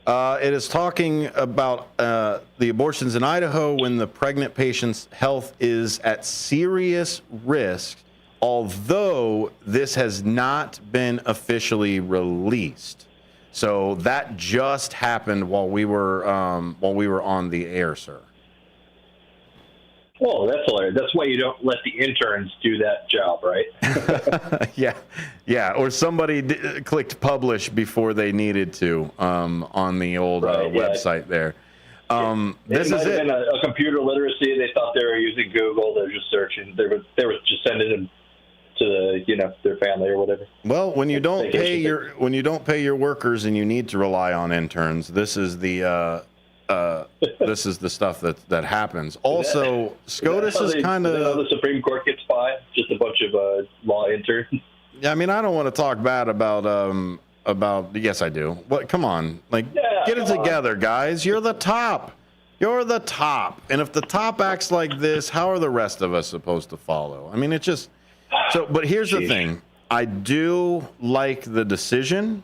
Speaker 1: It is talking about the abortions in Idaho when the pregnant patient's health is at serious risk, although this has not been officially released. So that just happened while we were on the air, sir.
Speaker 10: Well, that's hilarious. That's why you don't let the interns do that job, right?
Speaker 1: Yeah. Or somebody clicked publish before they needed to on the old website there. This is it.
Speaker 10: Been a computer literacy. They thought they were using Google. They're just searching. They were just sending them to their family or whatever.
Speaker 1: Well, when you don't pay your workers and you need to rely on interns, this is the this is the stuff that happens. Also, SCOTUS is kind of
Speaker 10: how the Supreme Court gets by, just a bunch of law interns.
Speaker 1: Yeah, I mean, I don't want to talk bad about. Yes, I do. What? Come on, get it together, guys. You're the top. You're the top. And if the top acts like this, how are the rest of us supposed to follow? I mean, it just. So, but here's the thing. I do like the decision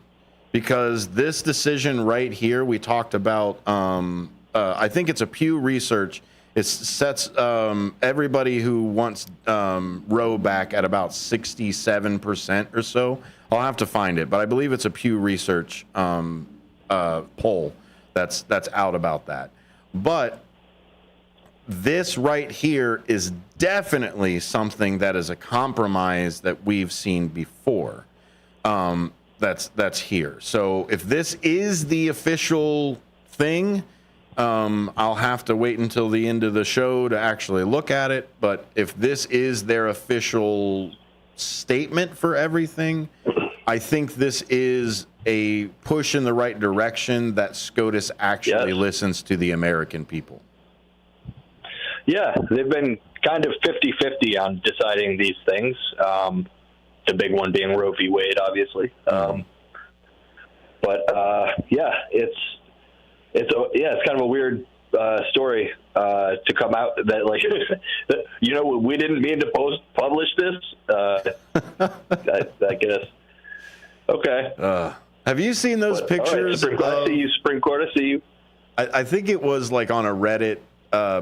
Speaker 1: because this decision right here, we talked about, I think it's a Pew Research. It sets everybody who wants Roe back at about 67% or so. I'll have to find it, but I believe it's a Pew Research poll that's out about that. But this right here is definitely something that is a compromise that we've seen before. That's here. So if this is the official thing, I'll have to wait until the end of the show to actually look at it. But if this is their official statement for everything, I think this is a push in the right direction that SCOTUS actually listens to the American people.
Speaker 10: Yeah, they've been kind of 50-50 on deciding these things. The big one being Roe v. Wade, obviously. But it's kind of a weird story to come out that, like, we didn't mean to publish this. I guess. Okay.
Speaker 1: Have you seen those pictures?
Speaker 10: I see you, Spring Court. I see you.
Speaker 1: I think it was like on a Reddit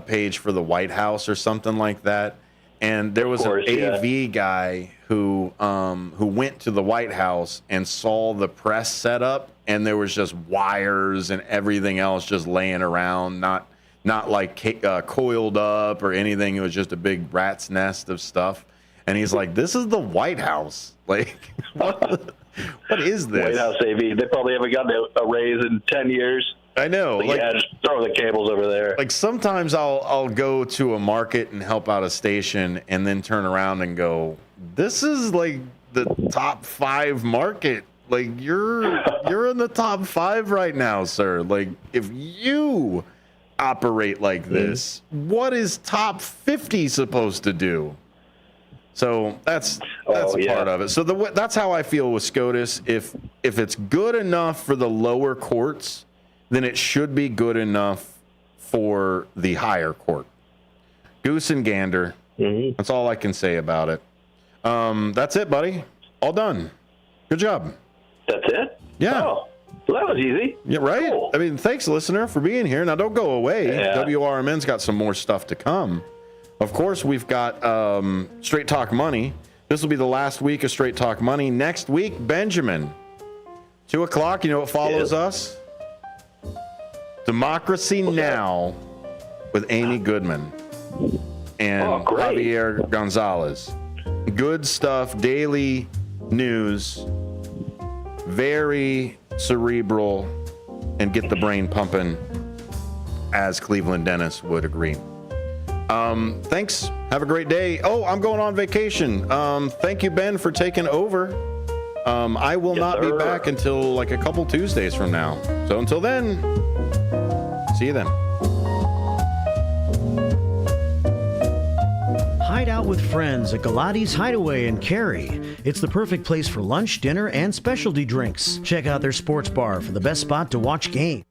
Speaker 1: page for the White House or something like that. And there was an AV guy who went to the White House and saw the press setup, and there was just wires and everything else just laying around, not like coiled up or anything. It was just a big rat's nest of stuff. And he's like, "This is the White House. Like, what is this?"
Speaker 10: White House AV. They probably haven't gotten a raise in 10 years.
Speaker 1: I know.
Speaker 10: Like, just throw the cables over there.
Speaker 1: Like, sometimes I'll go to a market and help out a station and then turn around and go, "This is like the top 5 market. Like, you're in the top 5 right now, sir. Like, if you operate like this, what is top 50 supposed to do?" So that's part of it. So that's how I feel with SCOTUS. If it's good enough for the lower courts, then it should be good enough for the higher court. Goose and gander. That's all I can say about it. That's it, buddy. All done. Good job.
Speaker 10: That's it?
Speaker 1: Yeah.
Speaker 10: Oh, well, that was easy.
Speaker 1: Yeah, right?
Speaker 10: Cool.
Speaker 1: I mean, thanks, listener, for being here. Now, don't go away.
Speaker 10: Yeah.
Speaker 1: WRMN's got some more stuff to come. Of course, we've got Straight Talk Money. This will be the last week of Straight Talk Money. Next week, Benjamin. 2 o'clock, you know what follows us? Democracy Now! With Amy Goodman and Javier Gonzalez. Good stuff, daily news, very cerebral, and get the brain pumping, as Cleveland Dennis would agree. Thanks. Have a great day. Oh, I'm going on vacation. Thank you, Ben, for taking over. I will not be back until like a couple Tuesdays from now. So until then, see you then.
Speaker 8: Hide out with friends at Galati's Hideaway in Cary. It's the perfect place for lunch, dinner, and specialty drinks. Check out their sports bar for the best spot to watch games.